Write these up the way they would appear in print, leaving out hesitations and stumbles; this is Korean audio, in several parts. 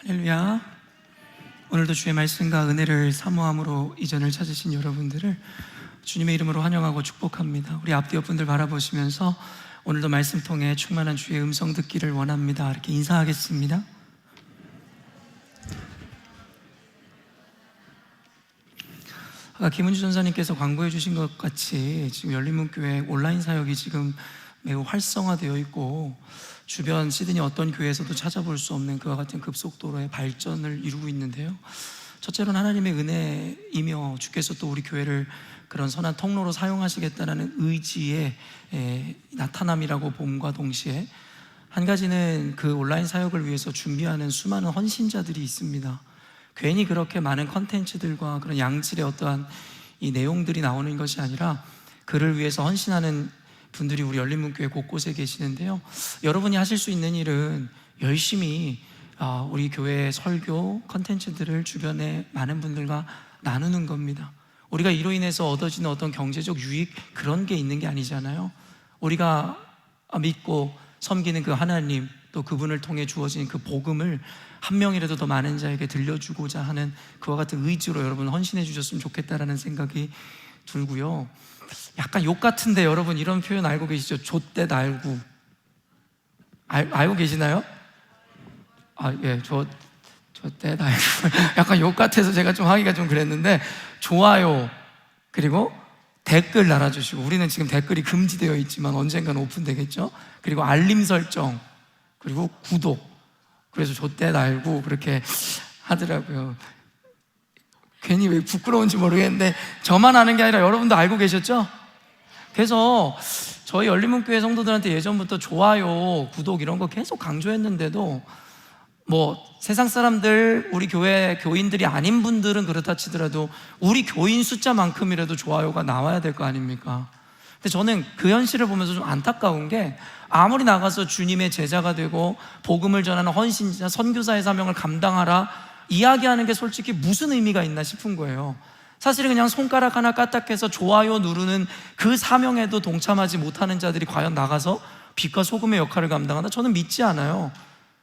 할렐루야. 오늘도 주의 말씀과 은혜를 사모함으로 이전을 찾으신 여러분들을 주님의 이름으로 환영하고 축복합니다. 우리 앞뒤 옆분들 바라보시면서 오늘도 말씀 통해 충만한 주의 음성 듣기를 원합니다. 이렇게 인사하겠습니다. 아까 김은주 전사님께서 광고해 주신 것 같이 지금 열린문교회 온라인 사역이 지금 매우 활성화되어 있고 주변 시드니 어떤 교회에서도 찾아볼 수 없는 그와 같은 급속도로의 발전을 이루고 있는데요, 첫째로는 하나님의 은혜이며 주께서 또 우리 교회를 그런 선한 통로로 사용하시겠다는 의지의 나타남이라고 봄과 동시에, 한 가지는 그 온라인 사역을 위해서 준비하는 수많은 헌신자들이 있습니다. 괜히 그렇게 많은 컨텐츠들과 그런 양질의 어떠한 이 내용들이 나오는 것이 아니라 그를 위해서 헌신하는 분들이 우리 열린문교회 곳곳에 계시는데요, 여러분이 하실 수 있는 일은 열심히 우리 교회의 설교 컨텐츠들을 주변에 많은 분들과 나누는 겁니다. 우리가 이로 인해서 얻어지는 어떤 경제적 유익, 그런 게 있는 게 아니잖아요. 우리가 믿고 섬기는 그 하나님, 또 그분을 통해 주어진 그 복음을 한 명이라도 더 많은 자에게 들려주고자 하는 그와 같은 의지로 여러분 헌신해 주셨으면 좋겠다라는 생각이 들고요. 약간 욕 같은데 여러분 이런 표현 알고 계시죠? 좆대 날구. 알고 계시나요? 예, 좆대 날구. 약간 욕 같아서 제가 좀 하기가 좀 그랬는데, 좋아요 그리고 댓글 달아주시고, 우리는 지금 댓글이 금지되어 있지만 언젠가는 오픈되겠죠? 그리고 알림 설정, 그리고 구독. 그래서 좆대 날구 그렇게 하더라고요. 괜히 왜 부끄러운지 모르겠는데 저만 아는 게 아니라 여러분도 알고 계셨죠? 그래서 저희 열린문교회 성도들한테 예전부터 좋아요, 구독 이런 거 계속 강조했는데도 세상 사람들, 우리 교회 교인들이 아닌 분들은 그렇다 치더라도 우리 교인 숫자만큼이라도 좋아요가 나와야 될 거 아닙니까? 근데 저는 그 현실을 보면서 좀 안타까운 게, 아무리 나가서 주님의 제자가 되고 복음을 전하는 헌신자, 선교사의 사명을 감당하라 이야기하는 게 솔직히 무슨 의미가 있나 싶은 거예요. 사실은 그냥 손가락 하나 까딱해서 좋아요 누르는 그 사명에도 동참하지 못하는 자들이 과연 나가서 빛과 소금의 역할을 감당한다? 저는 믿지 않아요.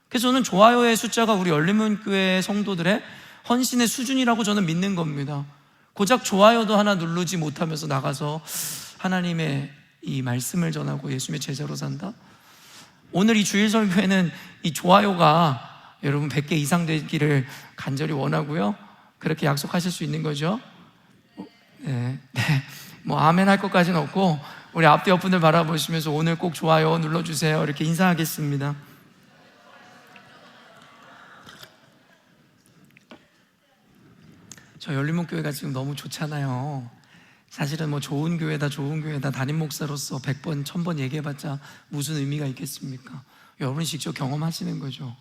그래서 저는 좋아요의 숫자가 우리 열린문교회 성도들의 헌신의 수준이라고 저는 믿는 겁니다. 고작 좋아요도 하나 누르지 못하면서 나가서 하나님의 이 말씀을 전하고 예수님의 제자로 산다? 오늘 이 주일 설교에는 이 좋아요가 여러분 100개 이상 되기를 간절히 원하고요, 그렇게 약속하실 수 있는 거죠? 네. 아멘 할 것까지는 없고, 우리 앞뒤 옆분들 바라보시면서 오늘 꼭 좋아요 눌러주세요 이렇게 인사하겠습니다. 저 열린문교회가 지금 너무 좋잖아요. 사실은 좋은 교회다 담임 목사로서 100번 1000번 얘기해봤자 무슨 의미가 있겠습니까? 여러분이 직접 경험하시는 거죠.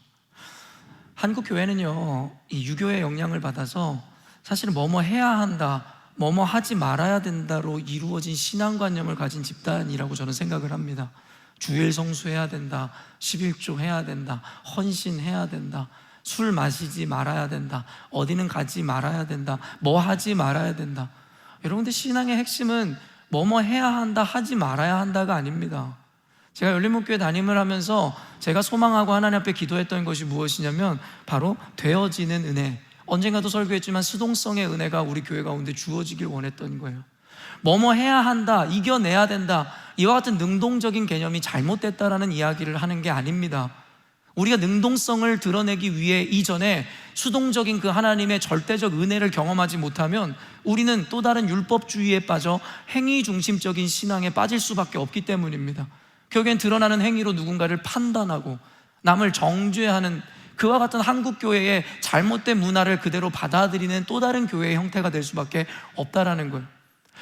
한국 교회는요, 이 유교의 영향을 받아서 사실은 뭐뭐 해야 한다, 뭐뭐 하지 말아야 된다로 이루어진 신앙관념을 가진 집단이라고 저는 생각을 합니다. 주일 성수해야 된다, 11조 해야 된다, 헌신해야 된다, 술 마시지 말아야 된다, 어디는 가지 말아야 된다, 뭐 하지 말아야 된다. 여러분들, 신앙의 핵심은 뭐뭐 해야 한다, 하지 말아야 한다가 아닙니다. 제가 열린문교회 담임을 하면서 제가 소망하고 하나님 앞에 기도했던 것이 무엇이냐면 바로 되어지는 은혜, 언젠가도 설교했지만 수동성의 은혜가 우리 교회 가운데 주어지길 원했던 거예요. 뭐뭐 해야 한다, 이겨내야 된다, 이와 같은 능동적인 개념이 잘못됐다라는 이야기를 하는 게 아닙니다. 우리가 능동성을 드러내기 위해 이전에 수동적인 그 하나님의 절대적 은혜를 경험하지 못하면 우리는 또 다른 율법주의에 빠져 행위 중심적인 신앙에 빠질 수밖에 없기 때문입니다. 결국엔 드러나는 행위로 누군가를 판단하고 남을 정죄하는 그와 같은 한국교회의 잘못된 문화를 그대로 받아들이는 또 다른 교회의 형태가 될 수밖에 없다라는 거예요.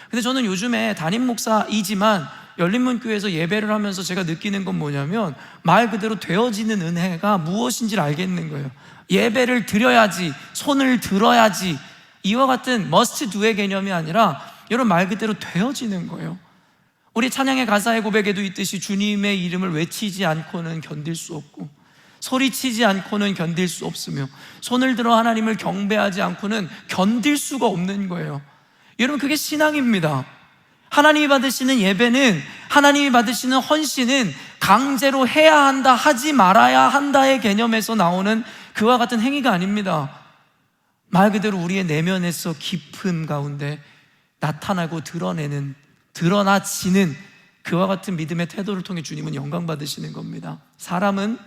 근데 저는 요즘에 담임 목사이지만 열린문교회에서 예배를 하면서 제가 느끼는 건 뭐냐면, 말 그대로 되어지는 은혜가 무엇인지를 알겠는 거예요. 예배를 드려야지, 손을 들어야지, 이와 같은 must do의 개념이 아니라 여러분 말 그대로 되어지는 거예요. 우리 찬양의 가사의 고백에도 있듯이 주님의 이름을 외치지 않고는 견딜 수 없고, 소리치지 않고는 견딜 수 없으며, 손을 들어 하나님을 경배하지 않고는 견딜 수가 없는 거예요. 여러분, 그게 신앙입니다. 하나님이 받으시는 예배는, 하나님이 받으시는 헌신은 강제로 해야 한다, 하지 말아야 한다의 개념에서 나오는 그와 같은 행위가 아닙니다. 말 그대로 우리의 내면에서 깊음 가운데 나타나고 드러나지는 그와 같은 믿음의 태도를 통해 주님은 영광 받으시는 겁니다. 사람은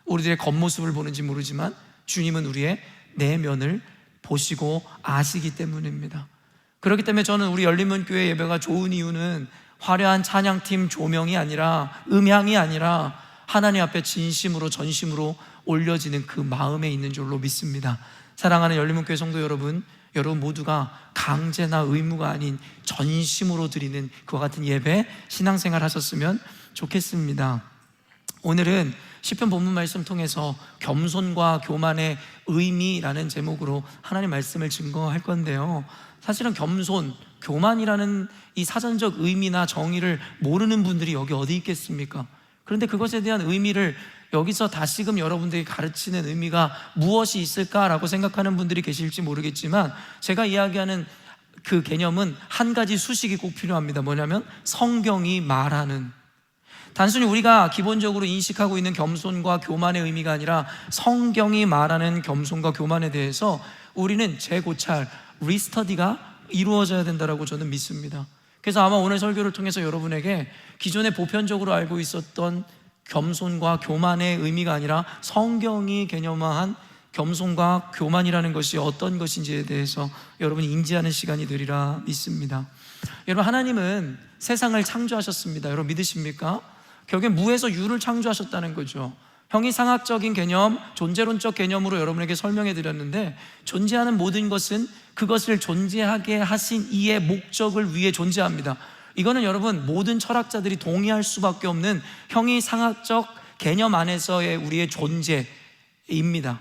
우리들의 겉모습을 보는지 모르지만 주님은 우리의 내면을 보시고 아시기 때문입니다. 그렇기 때문에 저는 우리 열린문교회 예배가 좋은 이유는 화려한 찬양팀 조명이 아니라, 음향이 아니라 하나님 앞에 진심으로 전심으로 올려지는 그 마음에 있는 줄로 믿습니다. 사랑하는 열린문교회 성도 여러분, 여러분 모두가 강제나 의무가 아닌 전심으로 드리는 그와 같은 예배, 신앙생활 하셨으면 좋겠습니다. 오늘은 시편 본문 말씀 통해서 겸손과 교만의 의미라는 제목으로 하나님 말씀을 증거할 건데요, 사실은 겸손, 교만이라는 이 사전적 의미나 정의를 모르는 분들이 여기 어디 있겠습니까? 그런데 그것에 대한 의미를 여기서 다시금 여러분들이 가르치는 의미가 무엇이 있을까라고 생각하는 분들이 계실지 모르겠지만, 제가 이야기하는 그 개념은 한 가지 수식이 꼭 필요합니다. 뭐냐면 성경이 말하는, 단순히 우리가 기본적으로 인식하고 있는 겸손과 교만의 의미가 아니라 성경이 말하는 겸손과 교만에 대해서 우리는 재고찰, 리스터디가 이루어져야 된다고 저는 믿습니다. 그래서 아마 오늘 설교를 통해서 여러분에게 기존에 보편적으로 알고 있었던 겸손과 교만의 의미가 아니라 성경이 개념화한 겸손과 교만이라는 것이 어떤 것인지에 대해서 여러분이 인지하는 시간이 되리라 믿습니다. 여러분, 하나님은 세상을 창조하셨습니다. 여러분 믿으십니까? 결국엔 무에서 유를 창조하셨다는 거죠. 형이상학적인 개념, 존재론적 개념으로 여러분에게 설명해 드렸는데, 존재하는 모든 것은 그것을 존재하게 하신 이의 목적을 위해 존재합니다. 이거는 여러분 모든 철학자들이 동의할 수밖에 없는 형이상학적 개념 안에서의 우리의 존재입니다.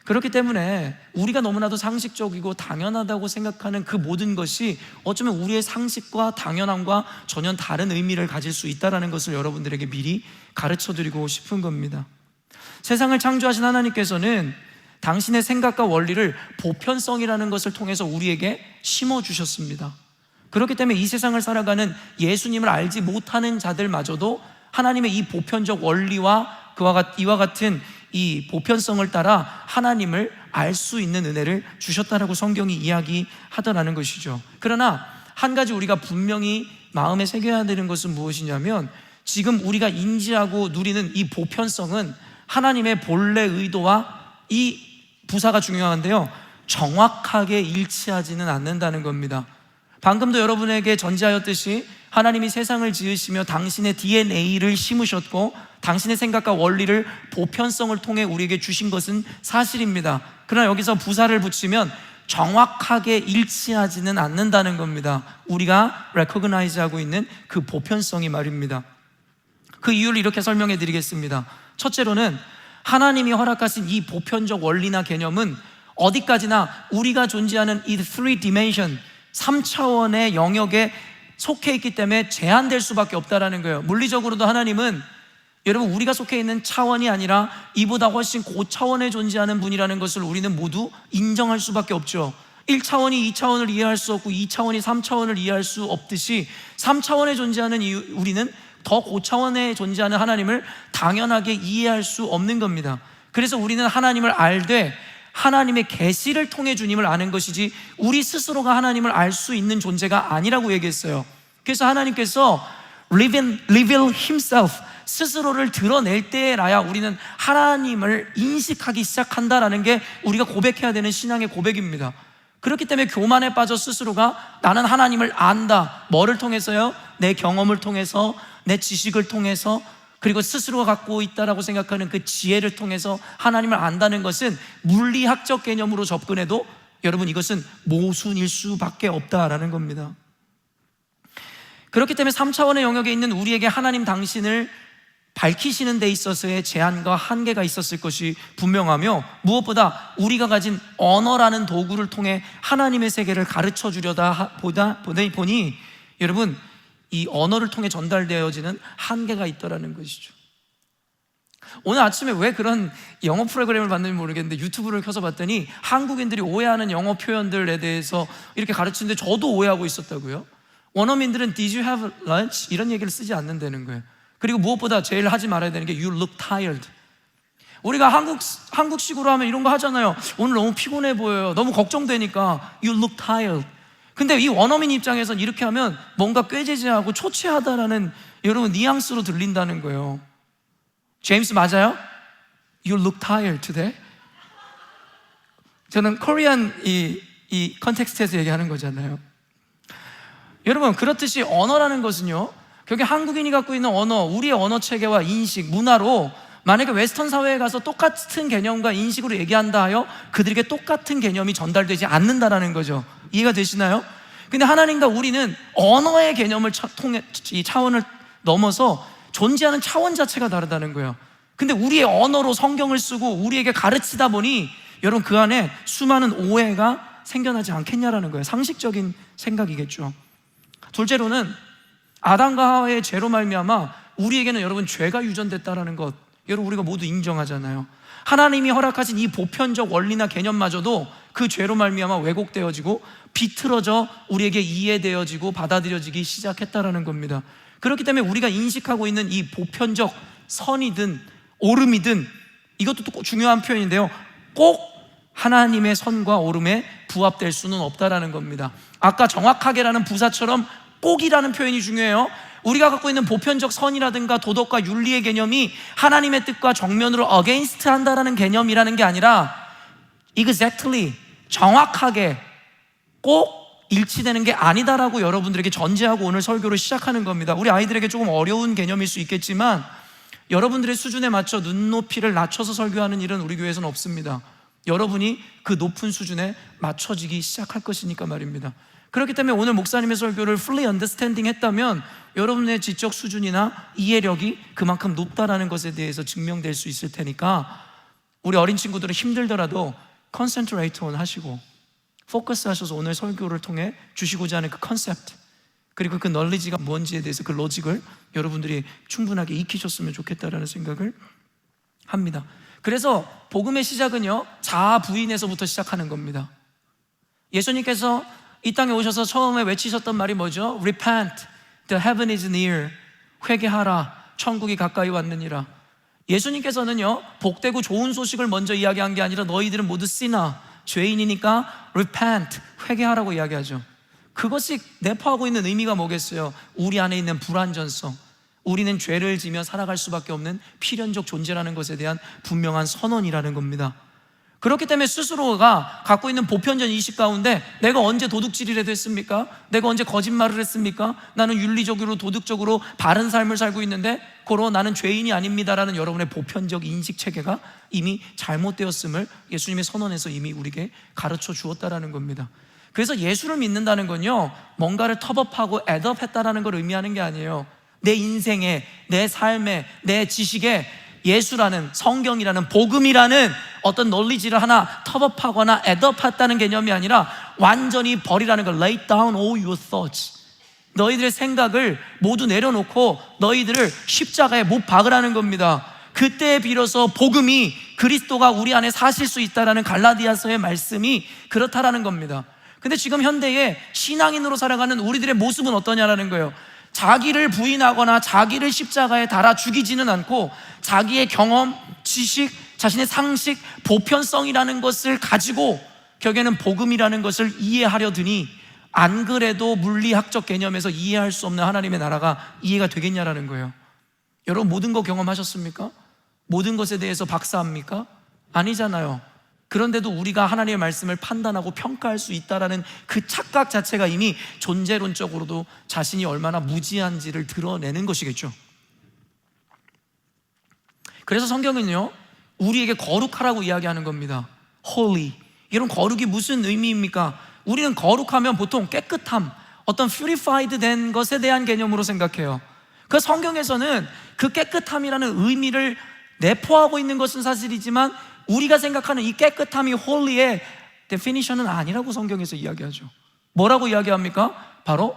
그렇기 때문에 우리가 너무나도 상식적이고 당연하다고 생각하는 그 모든 것이 어쩌면 우리의 상식과 당연함과 전혀 다른 의미를 가질 수 있다는 것을 여러분들에게 미리 가르쳐드리고 싶은 겁니다. 세상을 창조하신 하나님께서는 당신의 생각과 원리를 보편성이라는 것을 통해서 우리에게 심어주셨습니다. 그렇기 때문에 이 세상을 살아가는 예수님을 알지 못하는 자들마저도 하나님의 이 보편적 원리와 이와 같은 이 보편성을 따라 하나님을 알 수 있는 은혜를 주셨다라고 성경이 이야기하더라는 것이죠. 그러나 한 가지 우리가 분명히 마음에 새겨야 되는 것은 무엇이냐면, 지금 우리가 인지하고 누리는 이 보편성은 하나님의 본래 의도와 이 부사가 중요한데요, 정확하게 일치하지는 않는다는 겁니다. 방금도 여러분에게 전제하였듯이 하나님이 세상을 지으시며 당신의 DNA를 심으셨고 당신의 생각과 원리를 보편성을 통해 우리에게 주신 것은 사실입니다. 그러나 여기서 부사를 붙이면 정확하게 일치하지는 않는다는 겁니다. 우리가 recognize하고 있는 그 보편성이 말입니다. 그 이유를 이렇게 설명해 드리겠습니다. 첫째로는 하나님이 허락하신 이 보편적 원리나 개념은 어디까지나 우리가 존재하는 이 3dimension, 3차원의 영역에 속해 있기 때문에 제한될 수밖에 없다는 거예요. 물리적으로도 하나님은 여러분 우리가 속해 있는 차원이 아니라 이보다 훨씬 고차원에 존재하는 분이라는 것을 우리는 모두 인정할 수밖에 없죠. 1차원이 2차원을 이해할 수 없고 2차원이 3차원을 이해할 수 없듯이 3차원에 존재하는 우리는 더 고차원에 존재하는 하나님을 당연하게 이해할 수 없는 겁니다. 그래서 우리는 하나님을 알되 하나님의 계시를 통해 주님을 아는 것이지 우리 스스로가 하나님을 알 수 있는 존재가 아니라고 얘기했어요. 그래서 하나님께서 reveal himself, 스스로를 드러낼 때라야 우리는 하나님을 인식하기 시작한다라는 게 우리가 고백해야 되는 신앙의 고백입니다. 그렇기 때문에 교만에 빠져 스스로가 나는 하나님을 안다, 뭐를 통해서요? 내 경험을 통해서, 내 지식을 통해서, 그리고 스스로가 갖고 있다라고 생각하는 그 지혜를 통해서 하나님을 안다는 것은 물리학적 개념으로 접근해도 여러분 이것은 모순일 수밖에 없다라는 겁니다. 그렇기 때문에 3차원의 영역에 있는 우리에게 하나님 당신을 밝히시는 데 있어서의 제한과 한계가 있었을 것이 분명하며, 무엇보다 우리가 가진 언어라는 도구를 통해 하나님의 세계를 가르쳐 주려다 보니 여러분 이 언어를 통해 전달되어지는 한계가 있더라는 것이죠. 오늘 아침에 왜 그런 영어 프로그램을 봤는지 모르겠는데 유튜브를 켜서 봤더니 한국인들이 오해하는 영어 표현들에 대해서 이렇게 가르치는데 저도 오해하고 있었다고요. 원어민들은 Did you have lunch? 이런 얘기를 쓰지 않는다는 거예요. 그리고 무엇보다 제일 하지 말아야 되는 게 You look tired. 우리가 한국식으로 하면 이런 거 하잖아요. 오늘 너무 피곤해 보여요. 너무 걱정되니까 You look tired. 근데 이 원어민 입장에선 이렇게 하면 뭔가 꾀지지하고 초췌하다라는 여러분 뉘앙스로 들린다는 거예요. 제임스 맞아요? You look tired today. 저는 코리안 이 컨텍스트에서 얘기하는 거잖아요. 여러분, 그렇듯이 언어라는 것은요, 결국 한국인이 갖고 있는 언어, 우리의 언어 체계와 인식, 문화로 만약에 웨스턴 사회에 가서 똑같은 개념과 인식으로 얘기한다 하여 그들에게 똑같은 개념이 전달되지 않는다라는 거죠. 이해가 되시나요? 근데 하나님과 우리는 언어의 개념을 통해 이 차원을 넘어서 존재하는 차원 자체가 다르다는 거예요. 근데 우리의 언어로 성경을 쓰고 우리에게 가르치다 보니 여러분 그 안에 수많은 오해가 생겨나지 않겠냐라는 거예요. 상식적인 생각이겠죠. 둘째로는 아담과 하와의 죄로 말미암아 우리에게는 여러분 죄가 유전됐다라는 것, 여러분 우리가 모두 인정하잖아요. 하나님이 허락하신 이 보편적 원리나 개념마저도 그 죄로 말미암아 왜곡되어지고 비틀어져 우리에게 이해되어지고 받아들여지기 시작했다라는 겁니다. 그렇기 때문에 우리가 인식하고 있는 이 보편적 선이든 옳음이든 이것도 또 중요한 표현인데요, 꼭 하나님의 선과 옳음에 부합될 수는 없다라는 겁니다. 아까 정확하게라는 부사처럼 꼭이라는 표현이 중요해요. 우리가 갖고 있는 보편적 선이라든가 도덕과 윤리의 개념이 하나님의 뜻과 정면으로 against 한다라는 개념이라는 게 아니라 exactly, 정확하게 꼭 일치되는 게 아니다라고 여러분들에게 전제하고 오늘 설교를 시작하는 겁니다. 우리 아이들에게 조금 어려운 개념일 수 있겠지만 여러분들의 수준에 맞춰 눈높이를 낮춰서 설교하는 일은 우리 교회에서는 없습니다. 여러분이 그 높은 수준에 맞춰지기 시작할 것이니까 말입니다. 그렇기 때문에 오늘 목사님의 설교를 fully understanding 했다면 여러분의 지적 수준이나 이해력이 그만큼 높다라는 것에 대해서 증명될 수 있을 테니까 우리 어린 친구들은 힘들더라도 concentrate on 하시고 포커스 하셔서 오늘 설교를 통해 주시고자 하는 그 컨셉트, 그리고 그 널리지가 뭔지에 대해서 그 로직을 여러분들이 충분하게 익히셨으면 좋겠다라는 생각을 합니다. 그래서 복음의 시작은요, 자아 부인에서부터 시작하는 겁니다. 예수님께서 이 땅에 오셔서 처음에 외치셨던 말이 뭐죠? Repent, the heaven is near. 회개하라, 천국이 가까이 왔느니라. 예수님께서는요, 복되고 좋은 소식을 먼저 이야기한 게 아니라 너희들은 모두 sinner, 죄인이니까 repent, 회개하라고 이야기하죠. 그것이 내포하고 있는 의미가 뭐겠어요? 우리 안에 있는 불완전성, 우리는 죄를 지며 살아갈 수밖에 없는 필연적 존재라는 것에 대한 분명한 선언이라는 겁니다. 그렇기 때문에 스스로가 갖고 있는 보편적 인식 가운데 내가 언제 도둑질이라도 했습니까? 내가 언제 거짓말을 했습니까? 나는 윤리적으로 도덕적으로 바른 삶을 살고 있는데 고로 나는 죄인이 아닙니다라는 여러분의 보편적 인식 체계가 이미 잘못되었음을 예수님의 선언에서 이미 우리에게 가르쳐 주었다라는 겁니다. 그래서 예수를 믿는다는 건요, 뭔가를 텁업하고 애드업했다라는 걸 의미하는 게 아니에요. 내 인생에, 내 삶에, 내 지식에 예수라는, 성경이라는, 복음이라는 어떤 논리지를 하나 텁업하거나 애드업했다는 개념이 아니라 완전히 버리라는 걸. Lay down all your thoughts. 너희들의 생각을 모두 내려놓고 너희들을 십자가에 못 박으라는 겁니다. 그때 비로소 복음이, 그리스도가 우리 안에 사실 수 있다라는 갈라디아서의 말씀이 그렇다라는 겁니다. 근데 지금 현대에 신앙인으로 살아가는 우리들의 모습은 어떠냐라는 거예요. 자기를 부인하거나 자기를 십자가에 달아 죽이지는 않고 자기의 경험, 지식, 자신의 상식, 보편성이라는 것을 가지고 결국에는 복음이라는 것을 이해하려 드니 안 그래도 물리학적 개념에서 이해할 수 없는 하나님의 나라가 이해가 되겠냐라는 거예요. 여러분 모든 거 경험하셨습니까? 모든 것에 대해서 박사합니까? 아니잖아요. 그런데도 우리가 하나님의 말씀을 판단하고 평가할 수 있다는 그 착각 자체가 이미 존재론적으로도 자신이 얼마나 무지한지를 드러내는 것이겠죠. 그래서 성경은요, 우리에게 거룩하라고 이야기하는 겁니다. Holy. 이런 거룩이 무슨 의미입니까? 우리는 거룩하면 보통 깨끗함, 어떤 purified 된 것에 대한 개념으로 생각해요. 그 성경에서는 그 깨끗함이라는 의미를 내포하고 있는 것은 사실이지만 우리가 생각하는 이 깨끗함이 홀리의 데피니션은 아니라고 성경에서 이야기하죠. 뭐라고 이야기합니까? 바로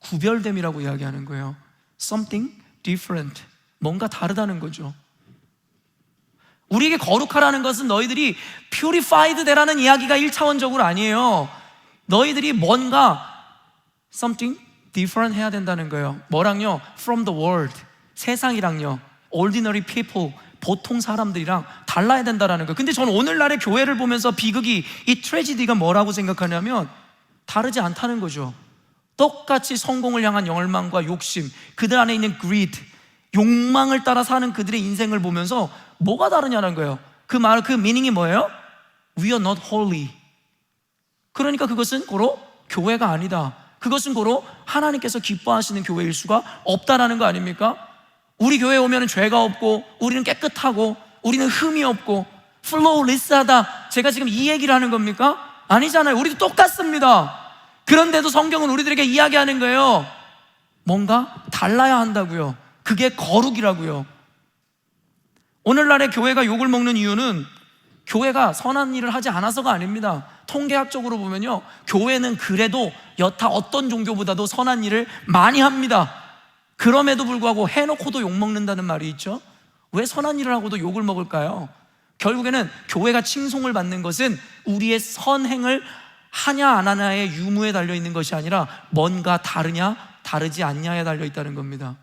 구별됨이라고 이야기하는 거예요. Something different. 뭔가 다르다는 거죠. 우리에게 거룩하라는 것은 너희들이 purified 되라는 이야기가 1차원적으로 아니에요. 너희들이 뭔가 something different 해야 된다는 거예요. 뭐랑요? From the world. 세상이랑요, ordinary people, 보통 사람들이랑 달라야 된다라는 거예요. 근데 저는 오늘날의 교회를 보면서 비극이, 이 트래지디가 뭐라고 생각하냐면 다르지 않다는 거죠. 똑같이 성공을 향한 열망과 욕심, 그들 안에 있는 greed, 욕망을 따라 사는 그들의 인생을 보면서 뭐가 다르냐는 거예요. 그 미닝이 뭐예요? We are not holy. 그러니까 그것은 고로 교회가 아니다. 그것은 고로 하나님께서 기뻐하시는 교회일 수가 없다라는 거 아닙니까? 우리 교회에 오면 죄가 없고, 우리는 깨끗하고, 우리는 흠이 없고, flawless하다. 제가 지금 이 얘기를 하는 겁니까? 아니잖아요. 우리도 똑같습니다. 그런데도 성경은 우리들에게 이야기하는 거예요. 뭔가 달라야 한다고요. 그게 거룩이라고요. 오늘날의 교회가 욕을 먹는 이유는 교회가 선한 일을 하지 않아서가 아닙니다. 통계학적으로 보면요, 교회는 그래도 여타 어떤 종교보다도 선한 일을 많이 합니다. 그럼에도 불구하고 해놓고도 욕 먹는다는 말이 있죠. 왜 선한 일을 하고도 욕을 먹을까요? 결국에는 교회가 칭송을 받는 것은 우리의 선행을 하냐 안 하냐의 유무에 달려있는 것이 아니라 뭔가 다르냐 다르지 않냐에 달려있다는 겁니다.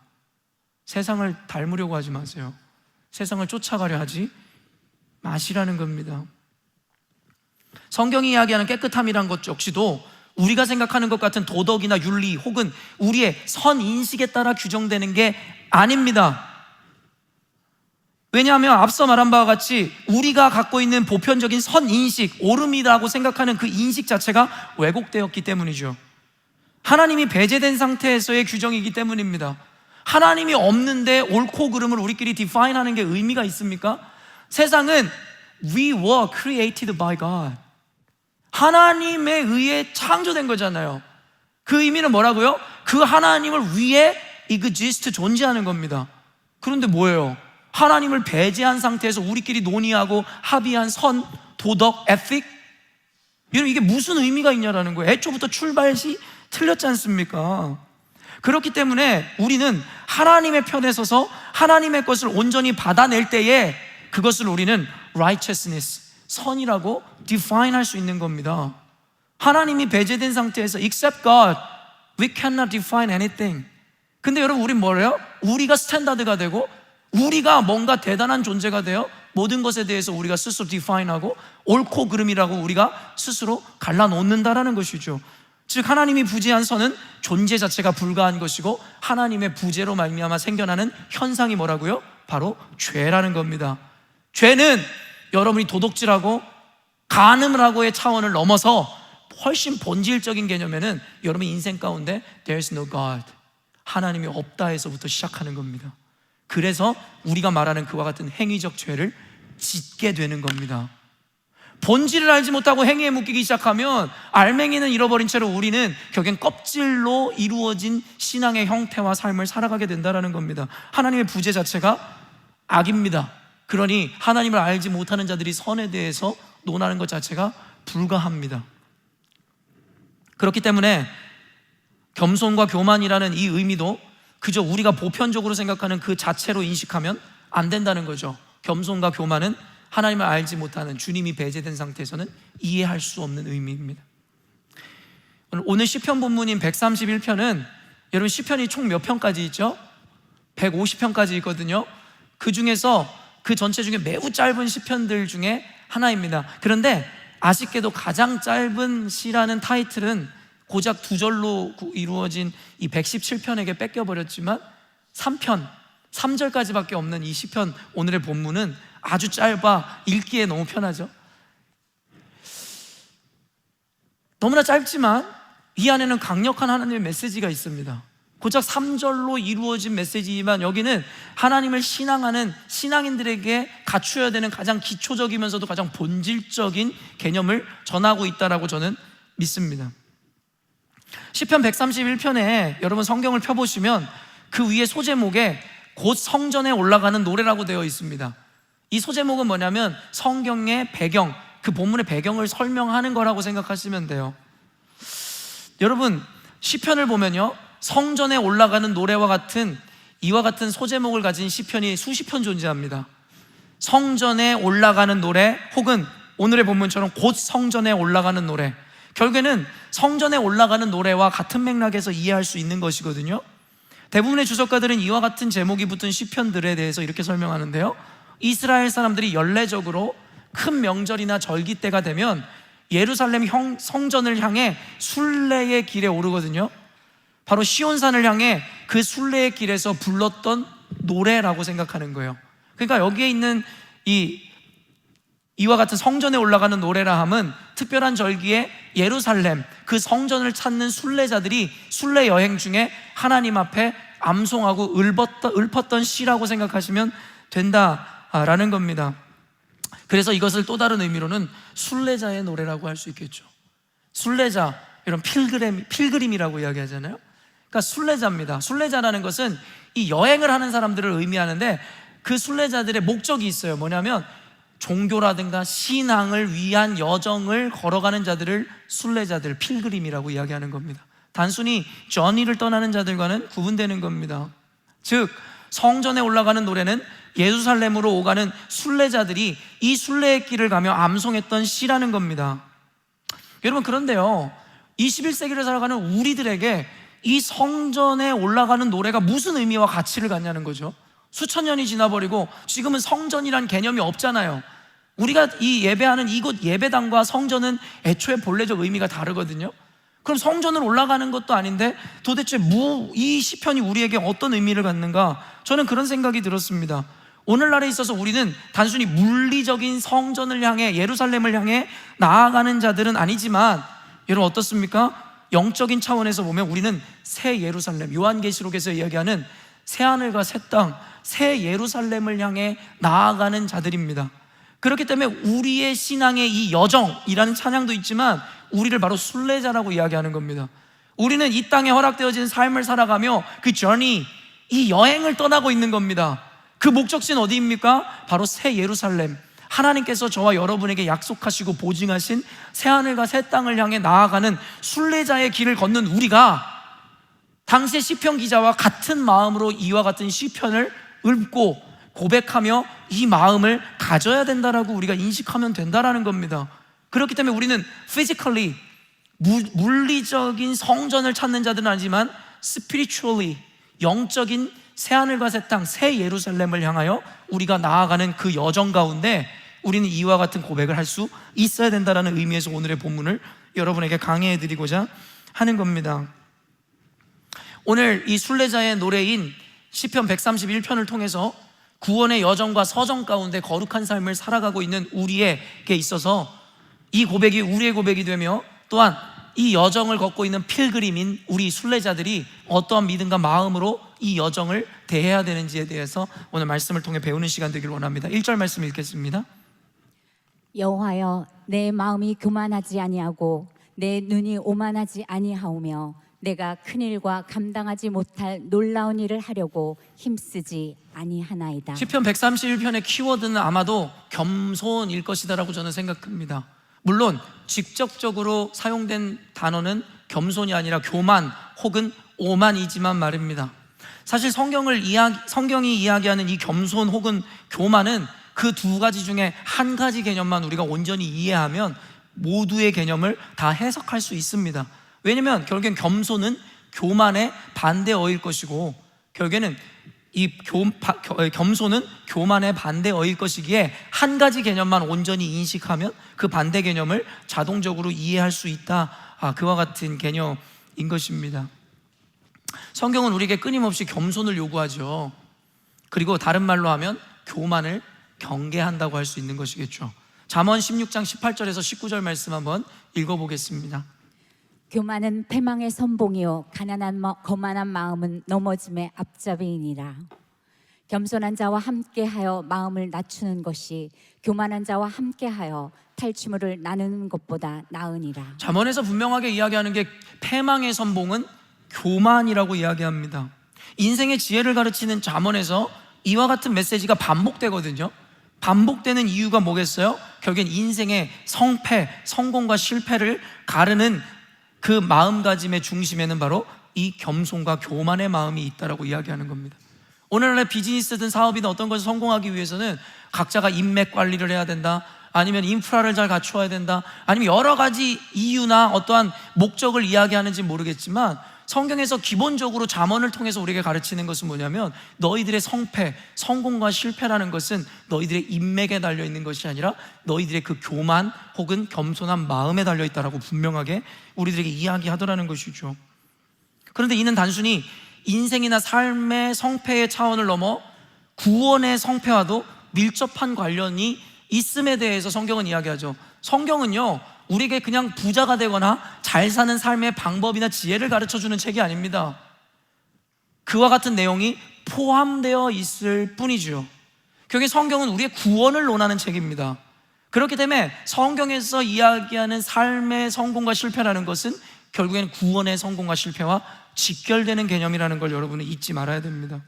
세상을 닮으려고 하지 마세요. 세상을 쫓아가려 하지 마시라는 겁니다. 성경이 이야기하는 깨끗함이란 것 역시도 우리가 생각하는 것 같은 도덕이나 윤리 혹은 우리의 선인식에 따라 규정되는 게 아닙니다. 왜냐하면 앞서 말한 바와 같이 우리가 갖고 있는 보편적인 선인식, 옳음이라고 생각하는 그 인식 자체가 왜곡되었기 때문이죠. 하나님이 배제된 상태에서의 규정이기 때문입니다. 하나님이 없는데 옳고 그름을 우리끼리 디파인하는 게 의미가 있습니까? 세상은 We were created by God. 하나님에 의해 창조된 거잖아요. 그 의미는 뭐라고요? 그 하나님을 위해 exist, 존재하는 겁니다. 그런데 뭐예요? 하나님을 배제한 상태에서 우리끼리 논의하고 합의한 선, 도덕, 에틱? 여러분, 이게 무슨 의미가 있냐라는 거예요. 애초부터 출발시 틀렸지 않습니까? 그렇기 때문에 우리는 하나님의 편에 서서 하나님의 것을 온전히 받아낼 때에 그것을 우리는 righteousness, 선이라고 define 할 수 있는 겁니다. 하나님이 배제된 상태에서 except God, we cannot define anything. 근데 여러분, 우린 뭐래요? 우리가 스탠다드가 되고 우리가 뭔가 대단한 존재가 되어 모든 것에 대해서 우리가 스스로 디파인하고 옳고 그름이라고 우리가 스스로 갈라놓는다라는 것이죠. 즉 하나님이 부재한 선은 존재 자체가 불가한 것이고 하나님의 부재로 말미암아 생겨나는 현상이 뭐라고요? 바로 죄라는 겁니다. 죄는 여러분이 도둑질하고 간음을 하고의 차원을 넘어서 훨씬 본질적인 개념에는 여러분 인생 가운데 There's no God, 하나님이 없다에서부터 시작하는 겁니다. 그래서 우리가 말하는 그와 같은 행위적 죄를 짓게 되는 겁니다. 본질을 알지 못하고 행위에 묶이기 시작하면 알맹이는 잃어버린 채로 우리는 결국엔 껍질로 이루어진 신앙의 형태와 삶을 살아가게 된다는 겁니다. 하나님의 부재 자체가 악입니다. 그러니 하나님을 알지 못하는 자들이 선에 대해서 논하는 것 자체가 불가합니다. 그렇기 때문에 겸손과 교만이라는 이 의미도 그저 우리가 보편적으로 생각하는 그 자체로 인식하면 안 된다는 거죠. 겸손과 교만은 하나님을 알지 못하는, 주님이 배제된 상태에서는 이해할 수 없는 의미입니다. 오늘 시편 본문인 131편은 여러분 시편이 총 몇 편까지 있죠? 150편까지 있거든요. 그 중에서 그 전체 중에 매우 짧은 시편들 중에 하나입니다. 그런데 아쉽게도 가장 짧은 시라는 타이틀은 고작 2절로 이루어진 이 117편에게 뺏겨버렸지만 3편, 3절까지밖에 없는 이 시편 오늘의 본문은 아주 짧아 읽기에 너무 편하죠. 너무나 짧지만 이 안에는 강력한 하나님의 메시지가 있습니다. 고작 3절로 이루어진 메시지지만 여기는 하나님을 신앙하는 신앙인들에게 갖추어야 되는 가장 기초적이면서도 가장 본질적인 개념을 전하고 있다라고 저는 믿습니다. 시편 131편에 여러분 성경을 펴보시면 그 위에 소제목에 곧 성전에 올라가는 노래라고 되어 있습니다. 이 소제목은 뭐냐면 성경의 배경, 그 본문의 배경을 설명하는 거라고 생각하시면 돼요. 여러분 시편을 보면요, 성전에 올라가는 노래와 같은 이와 같은 소제목을 가진 시편이 수십 편 존재합니다. 성전에 올라가는 노래 혹은 오늘의 본문처럼 곧 성전에 올라가는 노래, 결국에는 성전에 올라가는 노래와 같은 맥락에서 이해할 수 있는 것이거든요. 대부분의 주석가들은 이와 같은 제목이 붙은 시편들에 대해서 이렇게 설명하는데요, 이스라엘 사람들이 연례적으로 큰 명절이나 절기 때가 되면 예루살렘 성전을 향해 순례의 길에 오르거든요. 바로 시온산을 향해 그 순례의 길에서 불렀던 노래라고 생각하는 거예요. 그러니까 여기에 있는 이와 같은 성전에 올라가는 노래라 함은 특별한 절기에 예루살렘 그 성전을 찾는 순례자들이 순례 여행 중에 하나님 앞에 암송하고 읊었던 시라고 생각하시면 된다라는 겁니다. 그래서 이것을 또 다른 의미로는 순례자의 노래라고 할 수 있겠죠. 순례자, 이런 필그림이라고 이야기하잖아요. 그러니까 순례자입니다. 순례자라는 것은 이 여행을 하는 사람들을 의미하는데, 그 순례자들의 목적이 있어요. 뭐냐면 종교라든가 신앙을 위한 여정을 걸어가는 자들을 순례자들, 필그림이라고 이야기하는 겁니다. 단순히 저니를 떠나는 자들과는 구분되는 겁니다. 즉 성전에 올라가는 노래는 예루살렘으로 오가는 순례자들이 이 순례의 길을 가며 암송했던 시라는 겁니다. 여러분, 그런데요, 21세기를 살아가는 우리들에게 이 성전에 올라가는 노래가 무슨 의미와 가치를 갖냐는 거죠. 수천 년이 지나버리고 지금은 성전이란 개념이 없잖아요. 우리가 이 예배하는 이곳 예배당과 성전은 애초에 본래적 의미가 다르거든요. 그럼 성전을 올라가는 것도 아닌데 도대체 이 시편이 우리에게 어떤 의미를 갖는가? 저는 그런 생각이 들었습니다. 오늘날에 있어서 우리는 단순히 물리적인 성전을 향해, 예루살렘을 향해 나아가는 자들은 아니지만, 여러분 어떻습니까? 영적인 차원에서 보면 우리는 새 예루살렘, 요한계시록에서 이야기하는 새하늘과 새 땅, 새 예루살렘을 향해 나아가는 자들입니다. 그렇기 때문에 우리의 신앙의 이 여정이라는 찬양도 있지만 우리를 바로 순례자라고 이야기하는 겁니다. 우리는 이 땅에 허락되어진 삶을 살아가며 그 journey, 이 여행을 떠나고 있는 겁니다. 그 목적지는 어디입니까? 바로 새 예루살렘, 하나님께서 저와 여러분에게 약속하시고 보증하신 새하늘과 새 땅을 향해 나아가는 순례자의 길을 걷는 우리가 당시의 시편 기자와 같은 마음으로 이와 같은 시편을 읊고 고백하며 이 마음을 가져야 된다라고 우리가 인식하면 된다라는 겁니다. 그렇기 때문에 우리는 physically, 물리적인 성전을 찾는 자들은 아니지만 spiritually, 영적인 새하늘과 새 땅, 새 예루살렘을 향하여 우리가 나아가는 그 여정 가운데 우리는 이와 같은 고백을 할 수 있어야 된다는 의미에서 오늘의 본문을 여러분에게 강해해 드리고자 하는 겁니다. 오늘 이 순례자의 노래인 시편 131편을 통해서 구원의 여정과 서정 가운데 거룩한 삶을 살아가고 있는 우리에게 있어서 이 고백이 우리의 고백이 되며, 또한 이 여정을 걷고 있는 필그림인 우리 순례자들이 어떠한 믿음과 마음으로 이 여정을 대해야 되는지에 대해서 오늘 말씀을 통해 배우는 시간 되길 원합니다. 1절 말씀 읽겠습니다. 여호와여, 내 마음이 교만하지 아니하고 내 눈이 오만하지 아니하오며 내가 큰 일과 감당하지 못할 놀라운 일을 하려고 힘쓰지 아니하나이다. 시편 131편의 키워드는 아마도 겸손일 것이다라고 저는 생각합니다. 물론 직접적으로 사용된 단어는 겸손이 아니라 교만 혹은 오만이지만 말입니다. 사실 성경이 이야기하는 이 겸손 혹은 교만은 그 두 가지 중에 한 가지 개념만 우리가 온전히 이해하면 모두의 개념을 다 해석할 수 있습니다. 왜냐하면 결국엔 겸손은 교만의 반대어일 것이고, 결국에는 겸손은 교만의 반대어일 것이기에 한 가지 개념만 온전히 인식하면 그 반대 개념을 자동적으로 이해할 수 있다, 그와 같은 개념인 것입니다. 성경은 우리에게 끊임없이 겸손을 요구하죠. 그리고 다른 말로 하면 교만을 경계한다고 할 수 있는 것이겠죠. 잠언 16장 18절에서 19절 말씀 한번 읽어보겠습니다. 교만은 패망의 선봉이요 거만한 마음은 넘어짐의 앞잡이이니라. 겸손한 자와 함께하여 마음을 낮추는 것이 교만한 자와 함께하여 탈취물을 나누는 것보다 나으니라. 잠언에서 분명하게 이야기하는 게 패망의 선봉은 교만이라고 이야기합니다. 인생의 지혜를 가르치는 잠언에서 이와 같은 메시지가 반복되거든요. 반복되는 이유가 뭐겠어요? 결국엔 인생의 성패, 성공과 실패를 가르는 그 마음가짐의 중심에는 바로 이 겸손과 교만의 마음이 있다라고 이야기하는 겁니다. 오늘날의 비즈니스든 사업이든 어떤 것을 성공하기 위해서는 각자가 인맥 관리를 해야 된다, 아니면 인프라를 잘 갖추어야 된다, 아니면 여러 가지 이유나 어떠한 목적을 이야기하는지 모르겠지만 성경에서 기본적으로 잠언을 통해서 우리에게 가르치는 것은 뭐냐면 너희들의 성패, 성공과 실패라는 것은 너희들의 인맥에 달려있는 것이 아니라 너희들의 그 교만 혹은 겸손한 마음에 달려있다라고 분명하게 우리들에게 이야기하더라는 것이죠. 그런데 이는 단순히 인생이나 삶의 성패의 차원을 넘어 구원의 성패와도 밀접한 관련이 있음에 대해서 성경은 이야기하죠. 성경은요, 우리에게 그냥 부자가 되거나 잘 사는 삶의 방법이나 지혜를 가르쳐주는 책이 아닙니다. 그와 같은 내용이 포함되어 있을 뿐이죠. 결국 성경은 우리의 구원을 논하는 책입니다. 그렇기 때문에 성경에서 이야기하는 삶의 성공과 실패라는 것은 결국에는 구원의 성공과 실패와 직결되는 개념이라는 걸 여러분은 잊지 말아야 됩니다.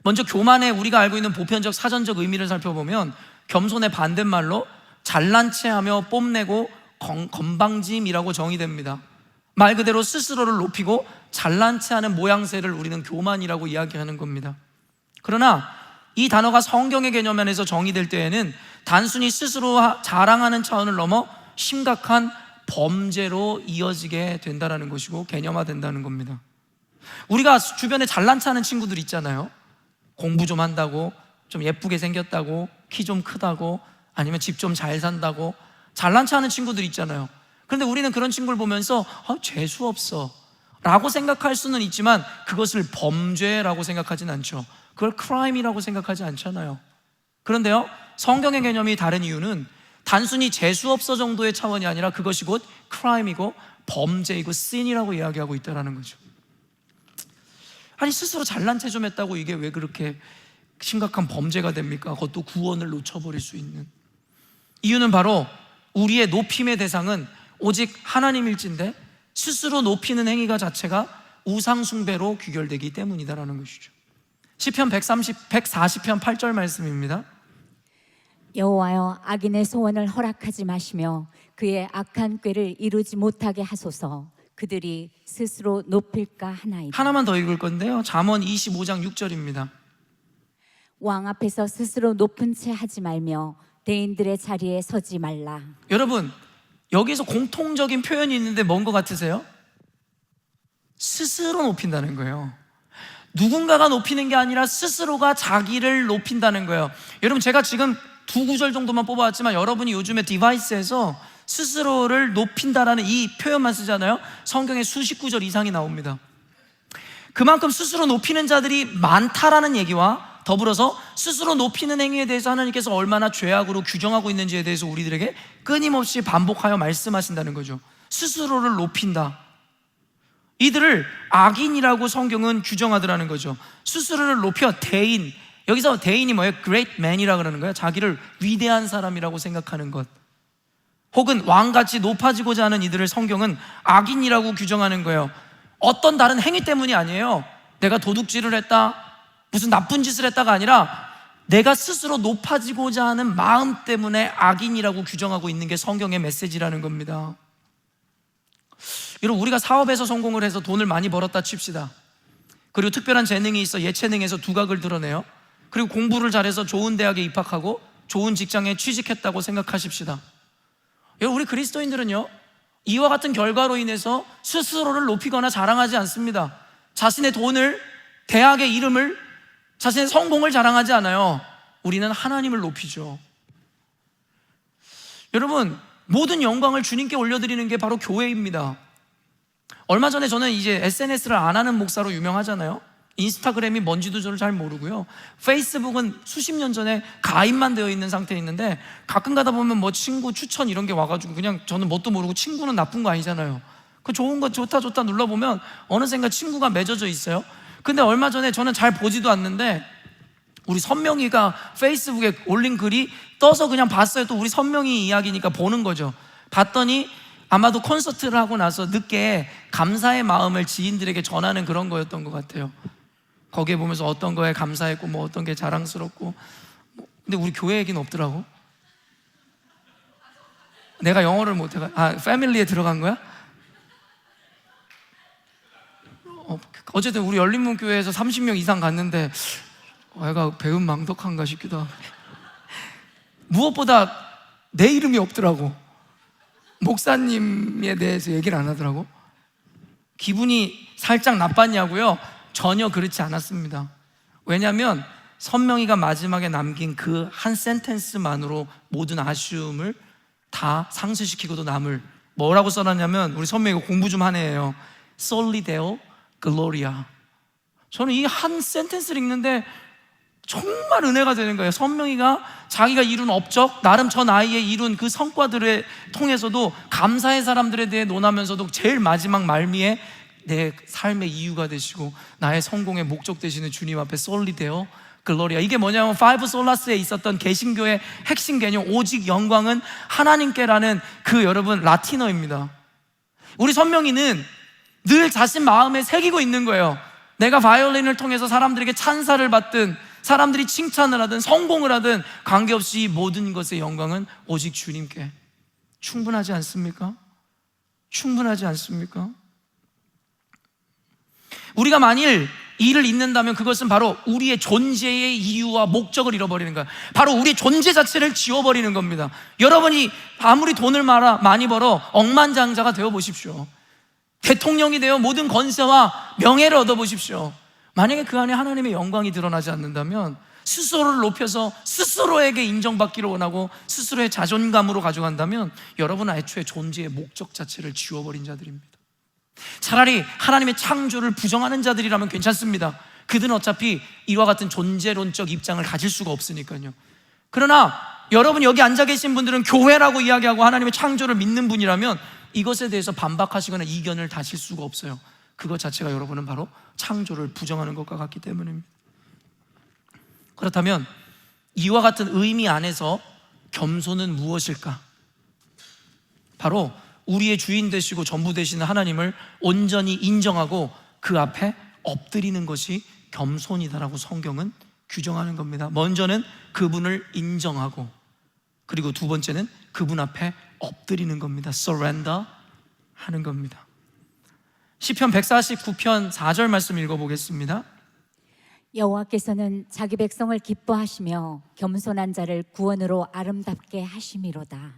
먼저 교만의 우리가 알고 있는 보편적 사전적 의미를 살펴보면 겸손의 반대말로 잘난 체하며 뽐내고 건방짐이라고 정의됩니다. 말 그대로 스스로를 높이고 잘난 체하는 모양새를 우리는 교만이라고 이야기하는 겁니다. 그러나 이 단어가 성경의 개념 안에서 정의될 때에는 단순히 스스로 자랑하는 차원을 넘어 심각한 범죄로 이어지게 된다는 것이고 개념화된다는 겁니다. 우리가 주변에 잘난 체하는 친구들 있잖아요. 공부 좀 한다고, 좀 예쁘게 생겼다고, 키 좀 크다고, 아니면 집 좀 잘 산다고 잘난 체하는 친구들 있잖아요. 그런데 우리는 그런 친구를 보면서 재수없어 라고 생각할 수는 있지만 그것을 범죄라고 생각하진 않죠. 그걸 크라임이라고 생각하지 않잖아요. 그런데요, 성경의 개념이 다른 이유는 단순히 재수없어 정도의 차원이 아니라 그것이 곧 크라임이고 범죄이고 신이라고 이야기하고 있다는 거죠. 아니, 스스로 잘난 체 좀 했다고 이게 왜 그렇게 심각한 범죄가 됩니까? 그것도 구원을 놓쳐버릴 수 있는 이유는 바로 우리의 높임의 대상은 오직 하나님일진데 스스로 높이는 행위가 자체가 우상숭배로 귀결되기 때문이다라는 것이죠. 시편 140편 8절 말씀입니다. 여호와여, 악인의 소원을 허락하지 마시며 그의 악한 꾀를 이루지 못하게 하소서. 그들이 스스로 높일까 하나이다. 하나만 더 읽을 건데요, 잠언 25장 6절입니다. 왕 앞에서 스스로 높은 채 하지 말며 대인들의 자리에 서지 말라. 여러분, 여기서 공통적인 표현이 있는데 뭔 것 같으세요? 스스로 높인다는 거예요. 누군가가 높이는 게 아니라 스스로가 자기를 높인다는 거예요. 여러분, 제가 지금 두 구절 정도만 뽑아왔지만 여러분이 요즘에 디바이스에서 스스로를 높인다라는 이 표현만 쓰잖아요. 성경에 수십 구절 이상이 나옵니다. 그만큼 스스로 높이는 자들이 많다라는 얘기와 더불어서 스스로 높이는 행위에 대해서 하나님께서 얼마나 죄악으로 규정하고 있는지에 대해서 우리들에게 끊임없이 반복하여 말씀하신다는 거죠. 스스로를 높인다, 이들을 악인이라고 성경은 규정하더라는 거죠. 스스로를 높여 대인, 여기서 대인이 뭐예요? great man이라고 그러는 거예요. 자기를 위대한 사람이라고 생각하는 것, 혹은 왕같이 높아지고자 하는 이들을 성경은 악인이라고 규정하는 거예요. 어떤 다른 행위 때문이 아니에요. 내가 도둑질을 했다, 무슨 나쁜 짓을 했다가 아니라 내가 스스로 높아지고자 하는 마음 때문에 악인이라고 규정하고 있는 게 성경의 메시지라는 겁니다. 여러분, 우리가 사업에서 성공을 해서 돈을 많이 벌었다 칩시다. 그리고 특별한 재능이 있어 예체능에서 두각을 드러내요. 그리고 공부를 잘해서 좋은 대학에 입학하고 좋은 직장에 취직했다고 생각하십시다. 여러분, 우리 그리스도인들은요, 이와 같은 결과로 인해서 스스로를 높이거나 자랑하지 않습니다. 자신의 돈을, 대학의 이름을, 자신의 성공을 자랑하지 않아요. 우리는 하나님을 높이죠. 여러분, 모든 영광을 주님께 올려드리는 게 바로 교회입니다. 얼마 전에 저는 이제 SNS를 안 하는 목사로 유명하잖아요. 인스타그램이 뭔지도 저를 잘 모르고요. 페이스북은 수십 년 전에 가입만 되어 있는 상태에 있는데 가끔 가다 보면 뭐 친구 추천 이런 게 와가지고 그냥 저는 뭣도 모르고, 친구는 나쁜 거 아니잖아요. 그 좋은 거 좋다 눌러보면 어느샌가 친구가 맺어져 있어요. 근데 얼마 전에 저는 잘 보지도 않는데 우리 선명이가 페이스북에 올린 글이 떠서 그냥 봤어요. 또 우리 선명이 이야기니까 보는 거죠. 봤더니 아마도 콘서트를 하고 나서 늦게 감사의 마음을 지인들에게 전하는 그런 거였던 것 같아요. 거기에 보면서 어떤 거에 감사했고 뭐 어떤 게 자랑스럽고 근데 우리 교회 얘기는 없더라고. 내가 영어를 못해가. 패밀리에 들어간 거야? 어쨌든 우리 열린문교회에서 30명 이상 갔는데 애가 배은망덕한가 싶기도 하고, 무엇보다 내 이름이 없더라고. 목사님에 대해서 얘기를 안 하더라고. 기분이 살짝 나빴냐고요? 전혀 그렇지 않았습니다. 왜냐하면 선명이가 마지막에 남긴 그 한 센텐스만으로 모든 아쉬움을 다 상쇄시키고도 남을 뭐라고 써놨냐면, 우리 선명이가 공부 좀 하네요. Soli Deo Gloria. 저는 이 한 센텐스를 읽는데 정말 은혜가 되는 거예요. 선명이가 자기가 이룬 업적, 나름 저 나이에 이룬 그 성과들을 통해서도 감사의 사람들에 대해 논하면서도 제일 마지막 말미에 내 삶의 이유가 되시고 나의 성공의 목적 되시는 주님 앞에 Soli Deo Gloria. 이게 뭐냐면 파이브 솔라스에 있었던 개신교의 핵심 개념, 오직 영광은 하나님께라는 그 여러분 라틴어입니다. 우리 선명이는 늘 자신 마음에 새기고 있는 거예요. 내가 바이올린을 통해서 사람들에게 찬사를 받든 사람들이 칭찬을 하든 성공을 하든 관계없이 모든 것의 영광은 오직 주님께. 충분하지 않습니까? 충분하지 않습니까? 우리가 만일 이를 잊는다면 그것은 바로 우리의 존재의 이유와 목적을 잃어버리는 거야. 바로 우리의 존재 자체를 지워버리는 겁니다. 여러분이 아무리 돈을 많이 벌어 억만장자가 되어 보십시오. 대통령이 되어 모든 권세와 명예를 얻어보십시오. 만약에 그 안에 하나님의 영광이 드러나지 않는다면 스스로를 높여서 스스로에게 인정받기를 원하고 스스로의 자존감으로 가져간다면 여러분은 애초에 존재의 목적 자체를 지워버린 자들입니다. 차라리 하나님의 창조를 부정하는 자들이라면 괜찮습니다. 그들은 어차피 이와 같은 존재론적 입장을 가질 수가 없으니까요. 그러나 여러분 여기 앉아 계신 분들은 교회라고 이야기하고 하나님의 창조를 믿는 분이라면 이것에 대해서 반박하시거나 이견을 다실 수가 없어요. 그것 자체가 여러분은 바로 창조를 부정하는 것과 같기 때문입니다. 그렇다면 이와 같은 의미 안에서 겸손은 무엇일까? 바로 우리의 주인 되시고 전부 되시는 하나님을 온전히 인정하고 그 앞에 엎드리는 것이 겸손이다라고 성경은 규정하는 겁니다. 먼저는 그분을 인정하고, 그리고 두 번째는 그분 앞에 엎드리는 겁니다. surrender 하는 겁니다. 시편 149편 4절 말씀 읽어보겠습니다. 여호와께서는 자기 백성을 기뻐하시며 겸손한 자를 구원으로 아름답게 하심이로다.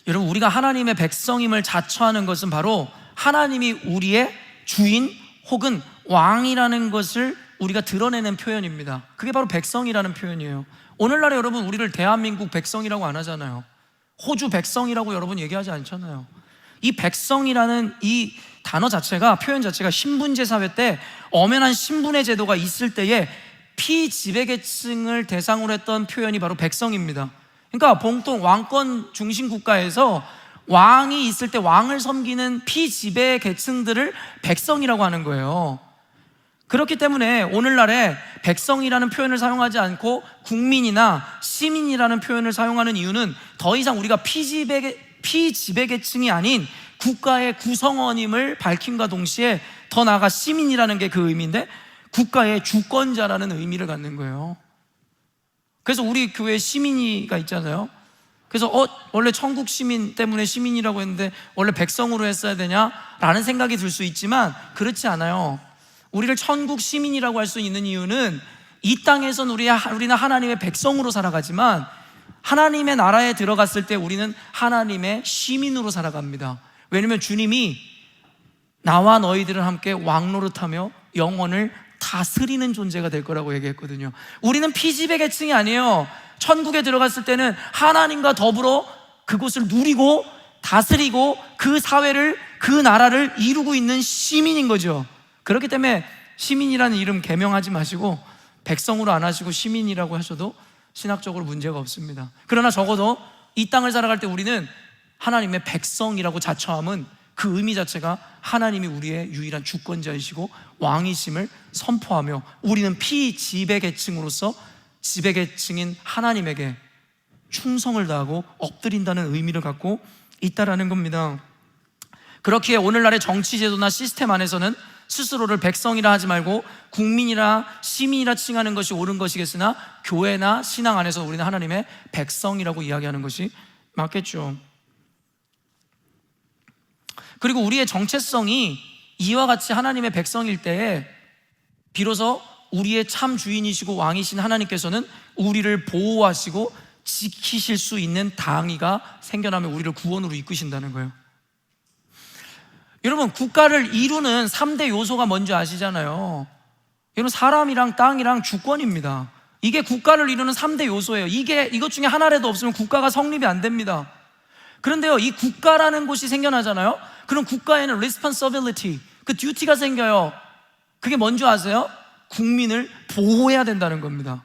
여러분, 우리가 하나님의 백성임을 자처하는 것은 바로 하나님이 우리의 주인 혹은 왕이라는 것을 우리가 드러내는 표현입니다. 그게 바로 백성이라는 표현이에요. 오늘날에 여러분 우리를 대한민국 백성이라고 안 하잖아요. 호주 백성이라고 여러분 얘기하지 않잖아요. 이 백성이라는 이 단어 자체가, 표현 자체가 신분제 사회 때 엄연한 신분의 제도가 있을 때에 피지배계층을 대상으로 했던 표현이 바로 백성입니다. 그러니까 보통 왕권 중심 국가에서 왕이 있을 때 왕을 섬기는 피지배 계층들을 백성이라고 하는 거예요. 그렇기 때문에 오늘날에 백성이라는 표현을 사용하지 않고 국민이나 시민이라는 표현을 사용하는 이유는 더 이상 우리가 피지배 계층이 아닌 국가의 구성원임을 밝힘과 동시에 더 나아가 시민이라는 게 그 의미인데 국가의 주권자라는 의미를 갖는 거예요. 그래서 우리 교회에 시민이가 있잖아요. 그래서 원래 천국 시민 때문에 시민이라고 했는데 원래 백성으로 했어야 되냐라는 생각이 들 수 있지만 그렇지 않아요. 우리를 천국 시민이라고 할 수 있는 이유는 이 땅에선 우리는 하나님의 백성으로 살아가지만 하나님의 나라에 들어갔을 때 우리는 하나님의 시민으로 살아갑니다. 왜냐하면 주님이 나와 너희들을 함께 왕노릇하며 영원을 다스리는 존재가 될 거라고 얘기했거든요. 우리는 피지배 계층이 아니에요. 천국에 들어갔을 때는 하나님과 더불어 그곳을 누리고 다스리고 그 사회를, 그 나라를 이루고 있는 시민인 거죠. 그렇기 때문에 시민이라는 이름 개명하지 마시고 백성으로 안 하시고 시민이라고 하셔도 신학적으로 문제가 없습니다. 그러나 적어도 이 땅을 살아갈 때 우리는 하나님의 백성이라고 자처함은 그 의미 자체가 하나님이 우리의 유일한 주권자이시고 왕이심을 선포하며 우리는 피지배계층으로서 지배계층인 하나님에게 충성을 다하고 엎드린다는 의미를 갖고 있다라는 겁니다. 그렇기에 오늘날의 정치제도나 시스템 안에서는 스스로를 백성이라 하지 말고 국민이라 시민이라 칭하는 것이 옳은 것이겠으나 교회나 신앙 안에서 우리는 하나님의 백성이라고 이야기하는 것이 맞겠죠. 그리고 우리의 정체성이 이와 같이 하나님의 백성일 때에 비로소 우리의 참 주인이시고 왕이신 하나님께서는 우리를 보호하시고 지키실 수 있는 당위가 생겨나면 우리를 구원으로 이끄신다는 거예요. 여러분, 국가를 이루는 3대 요소가 뭔지 아시잖아요. 여러분, 사람이랑 땅이랑 주권입니다. 이게 국가를 이루는 3대 요소예요. 이것 중에 하나라도 없으면 국가가 성립이 안 됩니다. 그런데요, 이 국가라는 곳이 생겨나잖아요. 그럼 국가에는 responsibility, 그 듀티가 생겨요. 그게 뭔지 아세요? 국민을 보호해야 된다는 겁니다.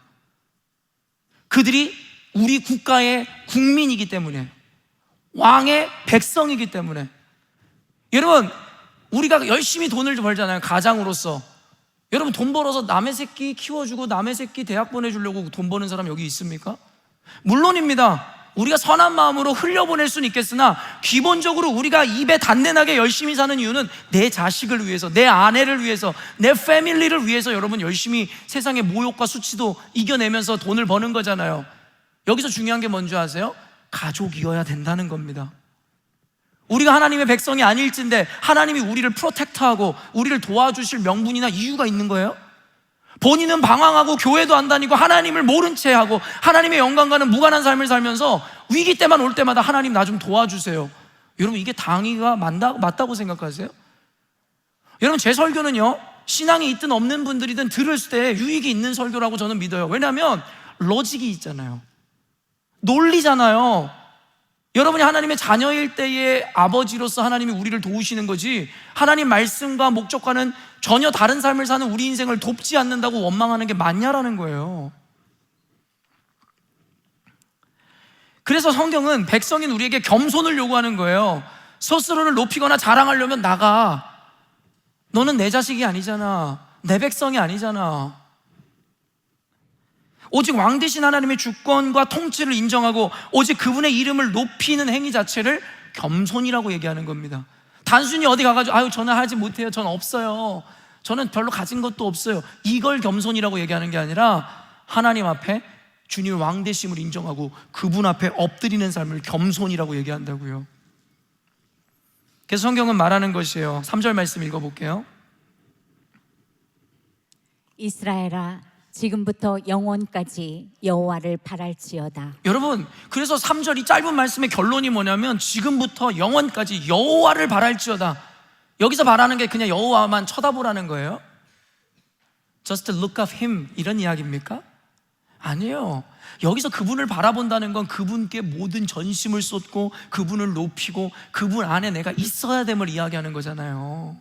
그들이 우리 국가의 국민이기 때문에, 왕의 백성이기 때문에. 여러분, 우리가 열심히 돈을 벌잖아요, 가장으로서. 여러분, 돈 벌어서 남의 새끼 키워주고 남의 새끼 대학 보내주려고 돈 버는 사람 여기 있습니까? 물론입니다. 우리가 선한 마음으로 흘려보낼 수는 있겠으나 기본적으로 우리가 입에 단내나게 열심히 사는 이유는 내 자식을 위해서, 내 아내를 위해서, 내 패밀리를 위해서 여러분 열심히 세상의 모욕과 수치도 이겨내면서 돈을 버는 거잖아요. 여기서 중요한 게 뭔지 아세요? 가족이어야 된다는 겁니다. 우리가 하나님의 백성이 아닐진데 하나님이 우리를 프로텍트하고 우리를 도와주실 명분이나 이유가 있는 거예요? 본인은 방황하고 교회도 안 다니고 하나님을 모른 채 하고 하나님의 영광과는 무관한 삶을 살면서 위기 때만 올 때마다 하나님 나 좀 도와주세요. 여러분, 이게 당위가 맞다고 생각하세요? 여러분, 제 설교는요, 신앙이 있든 없는 분들이든 들을 때 유익이 있는 설교라고 저는 믿어요. 왜냐하면 로직이 있잖아요. 논리잖아요. 여러분이 하나님의 자녀일 때의 아버지로서 하나님이 우리를 도우시는 거지, 하나님 말씀과 목적과는 전혀 다른 삶을 사는 우리 인생을 돕지 않는다고 원망하는 게 맞냐라는 거예요. 그래서 성경은 백성인 우리에게 겸손을 요구하는 거예요. 스스로를 높이거나 자랑하려면 나가. 너는 내 자식이 아니잖아. 내 백성이 아니잖아. 오직 왕 대신 하나님의 주권과 통치를 인정하고 오직 그분의 이름을 높이는 행위 자체를 겸손이라고 얘기하는 겁니다. 단순히 어디 가가지고 아유 저는 하지 못해요, 저는 없어요, 저는 별로 가진 것도 없어요, 이걸 겸손이라고 얘기하는 게 아니라 하나님 앞에 주님의 왕 되심을 인정하고 그분 앞에 엎드리는 삶을 겸손이라고 얘기한다고요. 그래서 성경은 말하는 것이에요. 3절 말씀 읽어볼게요. 이스라엘아, 지금부터 영원까지 여호와를 바랄지어다. 여러분, 그래서 3절 이 짧은 말씀의 결론이 뭐냐면 지금부터 영원까지 여호와를 바랄지어다. 여기서 바라는 게 그냥 여호와만 쳐다보라는 거예요? Just look at him 이런 이야기입니까? 아니에요. 여기서 그분을 바라본다는 건 그분께 모든 전심을 쏟고 그분을 높이고 그분 안에 내가 있어야 됨을 이야기하는 거잖아요.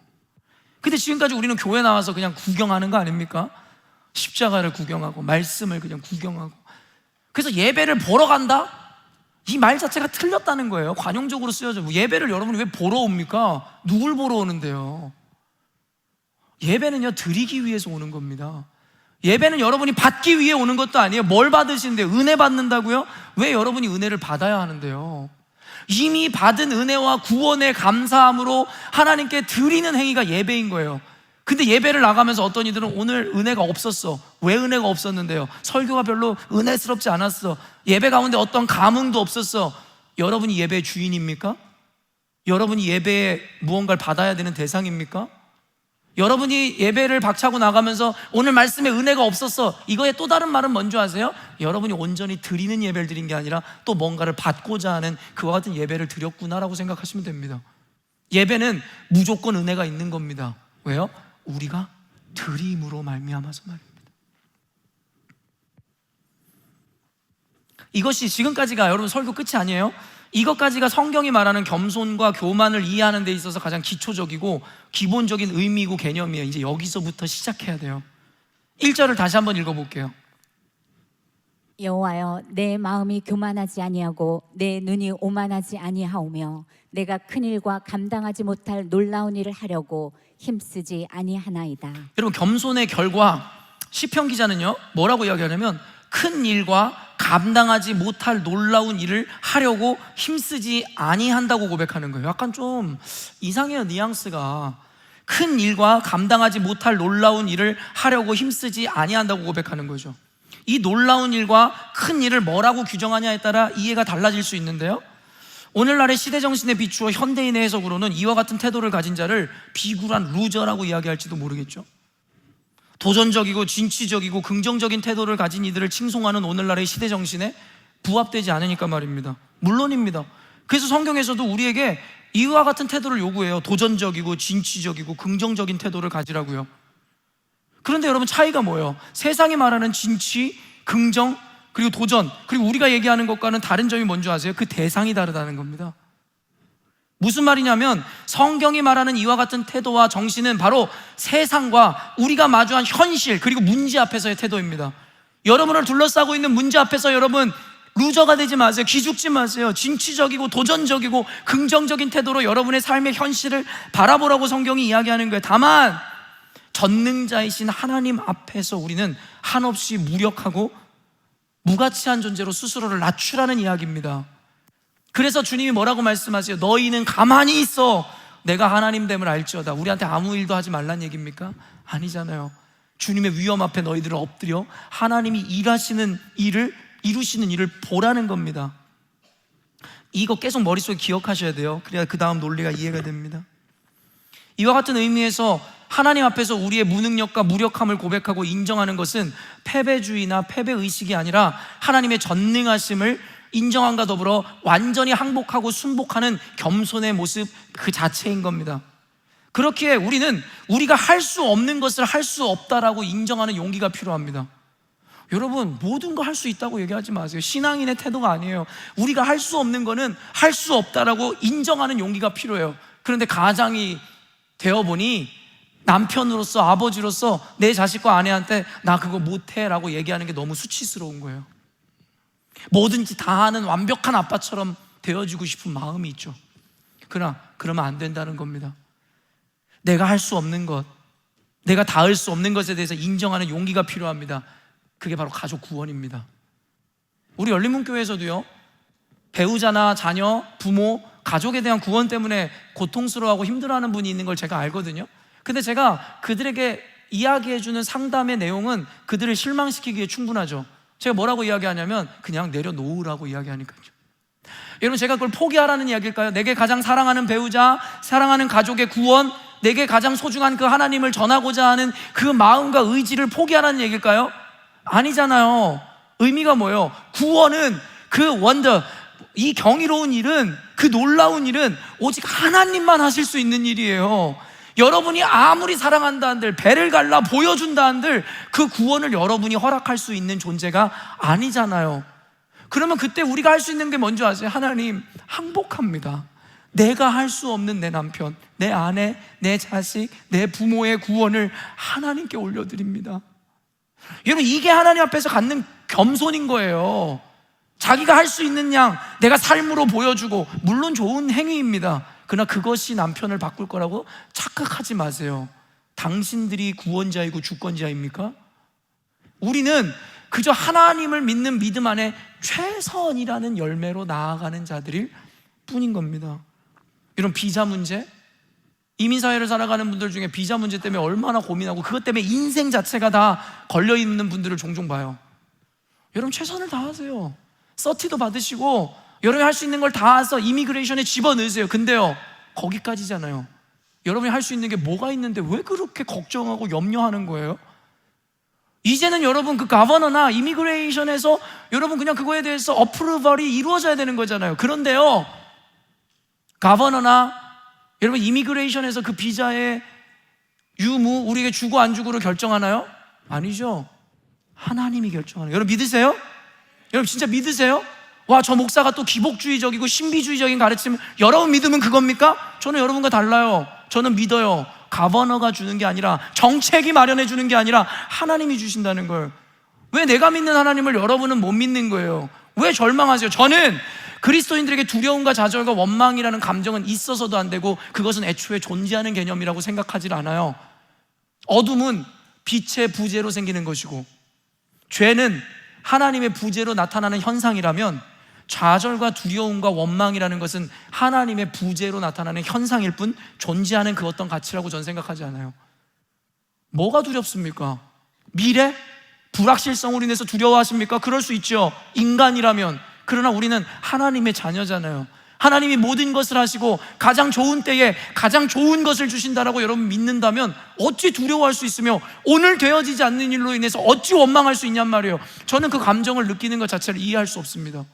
근데 지금까지 우리는 교회 나와서 그냥 구경하는 거 아닙니까? 십자가를 구경하고 말씀을 그냥 구경하고. 그래서 예배를 보러 간다? 이 말 자체가 틀렸다는 거예요. 관용적으로 쓰여져. 예배를 여러분이 왜 보러 옵니까? 누굴 보러 오는데요? 예배는요, 드리기 위해서 오는 겁니다. 예배는 여러분이 받기 위해 오는 것도 아니에요. 뭘 받으시는데 은혜 받는다고요? 왜 여러분이 은혜를 받아야 하는데요? 이미 받은 은혜와 구원의 감사함으로 하나님께 드리는 행위가 예배인 거예요. 근데 예배를 나가면서 어떤 이들은 오늘 은혜가 없었어. 왜 은혜가 없었는데요? 설교가 별로 은혜스럽지 않았어. 예배 가운데 어떤 감흥도 없었어. 여러분이 예배의 주인입니까? 여러분이 예배에 무언가를 받아야 되는 대상입니까? 여러분이 예배를 박차고 나가면서 오늘 말씀에 은혜가 없었어, 이거의 또 다른 말은 뭔지 아세요? 여러분이 온전히 드리는 예배를 드린 게 아니라 또 뭔가를 받고자 하는 그와 같은 예배를 드렸구나라고 생각하시면 됩니다. 예배는 무조건 은혜가 있는 겁니다. 왜요? 우리가 드림으로 말미암아서 말입니다. 이것이 지금까지가 여러분 설교 끝이 아니에요. 이것까지가 성경이 말하는 겸손과 교만을 이해하는 데 있어서 가장 기초적이고 기본적인 의미이고 개념이에요. 이제 여기서부터 시작해야 돼요. 1절을 다시 한번 읽어볼게요. 여호와여, 내 마음이 교만하지 아니하고 내 눈이 오만하지 아니하오며 내가 큰 일과 감당하지 못할 놀라운 일을 하려고 힘쓰지 아니하나이다. 여러분, 겸손의 결과 시편 기자는요 뭐라고 이야기하냐면 큰 일과 감당하지 못할 놀라운 일을 하려고 힘쓰지 아니한다고 고백하는 거예요. 약간 좀 이상해요, 뉘앙스가. 큰 일과 감당하지 못할 놀라운 일을 하려고 힘쓰지 아니한다고 고백하는 거죠. 이 놀라운 일과 큰 일을 뭐라고 규정하냐에 따라 이해가 달라질 수 있는데요, 오늘날의 시대정신에 비추어 현대인의 해석으로는 이와 같은 태도를 가진 자를 비굴한 루저라고 이야기할지도 모르겠죠. 도전적이고 진취적이고 긍정적인 태도를 가진 이들을 칭송하는 오늘날의 시대정신에 부합되지 않으니까 말입니다. 물론입니다. 그래서 성경에서도 우리에게 이와 같은 태도를 요구해요. 도전적이고 진취적이고 긍정적인 태도를 가지라고요. 그런데 여러분, 차이가 뭐예요? 세상이 말하는 진취, 긍정, 그리고 도전, 그리고 우리가 얘기하는 것과는 다른 점이 뭔지 아세요? 그 대상이 다르다는 겁니다. 무슨 말이냐면, 성경이 말하는 이와 같은 태도와 정신은 바로 세상과 우리가 마주한 현실, 그리고 문제 앞에서의 태도입니다. 여러분을 둘러싸고 있는 문제 앞에서 여러분 루저가 되지 마세요. 기죽지 마세요. 진취적이고 도전적이고 긍정적인 태도로 여러분의 삶의 현실을 바라보라고 성경이 이야기하는 거예요. 다만 전능자이신 하나님 앞에서 우리는 한없이 무력하고 무가치한 존재로 스스로를 낮추라는 이야기입니다. 그래서 주님이 뭐라고 말씀하세요? 너희는 가만히 있어, 내가 하나님됨을 알지어다. 우리한테 아무 일도 하지 말란 얘기입니까? 아니잖아요. 주님의 위엄 앞에 너희들을 엎드려 하나님이 이루시는 일을 보라는 겁니다. 이거 계속 머릿속에 기억하셔야 돼요. 그래야 그 다음 논리가 이해가 됩니다. 이와 같은 의미에서 하나님 앞에서 우리의 무능력과 무력함을 고백하고 인정하는 것은 패배주의나 패배의식이 아니라 하나님의 전능하심을 인정함과 더불어 완전히 항복하고 순복하는 겸손의 모습 그 자체인 겁니다. 그렇기에 우리는 우리가 할 수 없는 것을 할 수 없다라고 인정하는 용기가 필요합니다. 여러분, 모든 거 할 수 있다고 얘기하지 마세요. 신앙인의 태도가 아니에요. 우리가 할 수 없는 거는 할 수 없다라고 인정하는 용기가 필요해요. 그런데 가장이 되어보니 남편으로서, 아버지로서 내 자식과 아내한테 나 그거 못해 라고 얘기하는 게 너무 수치스러운 거예요. 뭐든지 다 하는 완벽한 아빠처럼 되어지고 싶은 마음이 있죠. 그러나 그러면 안 된다는 겁니다. 내가 할 수 없는 것, 내가 닿을 수 없는 것에 대해서 인정하는 용기가 필요합니다. 그게 바로 가족 구원입니다. 우리 열린문교회에서도요, 배우자나 자녀, 부모, 가족에 대한 구원 때문에 고통스러워하고 힘들어하는 분이 있는 걸 제가 알거든요. 근데 제가 그들에게 이야기해주는 상담의 내용은 그들을 실망시키기에 충분하죠. 제가 뭐라고 이야기하냐면 그냥 내려놓으라고 이야기하니까요. 여러분, 제가 그걸 포기하라는 이야기일까요? 내게 가장 사랑하는 배우자, 사랑하는 가족의 구원, 내게 가장 소중한 그 하나님을 전하고자 하는 그 마음과 의지를 포기하라는 얘기일까요? 아니잖아요. 의미가 뭐예요? 구원은 그 원더, 이 경이로운 일은, 그 놀라운 일은 오직 하나님만 하실 수 있는 일이에요. 여러분이 아무리 사랑한다 한들, 배를 갈라 보여준다 한들 그 구원을 여러분이 허락할 수 있는 존재가 아니잖아요. 그러면 그때 우리가 할 수 있는 게 뭔지 아세요? 하나님, 항복합니다. 내가 할 수 없는 내 남편, 내 아내, 내 자식, 내 부모의 구원을 하나님께 올려드립니다. 여러분, 이게 하나님 앞에서 갖는 겸손인 거예요. 자기가 할 수 있는 양 내가 삶으로 보여주고, 물론 좋은 행위입니다. 그러나 그것이 남편을 바꿀 거라고 착각하지 마세요. 당신들이 구원자이고 주권자입니까? 우리는 그저 하나님을 믿는 믿음 안에 최선이라는 열매로 나아가는 자들일 뿐인 겁니다. 이런 비자 문제, 이민사회를 살아가는 분들 중에 비자 문제 때문에 얼마나 고민하고 그것 때문에 인생 자체가 다 걸려있는 분들을 종종 봐요. 여러분, 최선을 다하세요. 서티도 받으시고 여러분이 할 수 있는 걸 다 해서 이미그레이션에 집어넣으세요. 근데요, 거기까지잖아요. 여러분이 할 수 있는 게 뭐가 있는데 왜 그렇게 걱정하고 염려하는 거예요? 이제는 여러분 그 가버너나 이미그레이션에서 여러분 그냥 그거에 대해서 어프루벌이 이루어져야 되는 거잖아요. 그런데요, 가버너나 여러분 이미그레이션에서 그 비자의 유무, 우리에게 주고 안 주고를 결정하나요? 아니죠. 하나님이 결정하는 거예요. 여러분 믿으세요? 여러분 진짜 믿으세요? 와, 저 목사가 또 기복주의적이고 신비주의적인 가르침을, 여러분 믿으면 그겁니까? 저는 여러분과 달라요. 저는 믿어요. 가버너가 주는 게 아니라, 정책이 마련해 주는 게 아니라 하나님이 주신다는 걸. 왜 내가 믿는 하나님을 여러분은 못 믿는 거예요? 왜 절망하세요? 저는 그리스도인들에게 두려움과 좌절과 원망이라는 감정은 있어서도 안 되고 그것은 애초에 존재하는 개념이라고 생각하지 않아요. 어둠은 빛의 부재로 생기는 것이고 죄는 하나님의 부재로 나타나는 현상이라면 좌절과 두려움과 원망이라는 것은 하나님의 부재로 나타나는 현상일 뿐 존재하는 그 어떤 가치라고 저는 생각하지 않아요. 뭐가 두렵습니까? 미래? 불확실성으로 인해서 두려워하십니까? 그럴 수 있죠, 인간이라면. 그러나 우리는 하나님의 자녀잖아요. 하나님이 모든 것을 하시고 가장 좋은 때에 가장 좋은 것을 주신다라고 여러분 믿는다면 어찌 두려워할 수 있으며 오늘 되어지지 않는 일로 인해서 어찌 원망할 수 있냔 말이에요. 저는 그 감정을 느끼는 것 자체를 이해할 수 없습니다.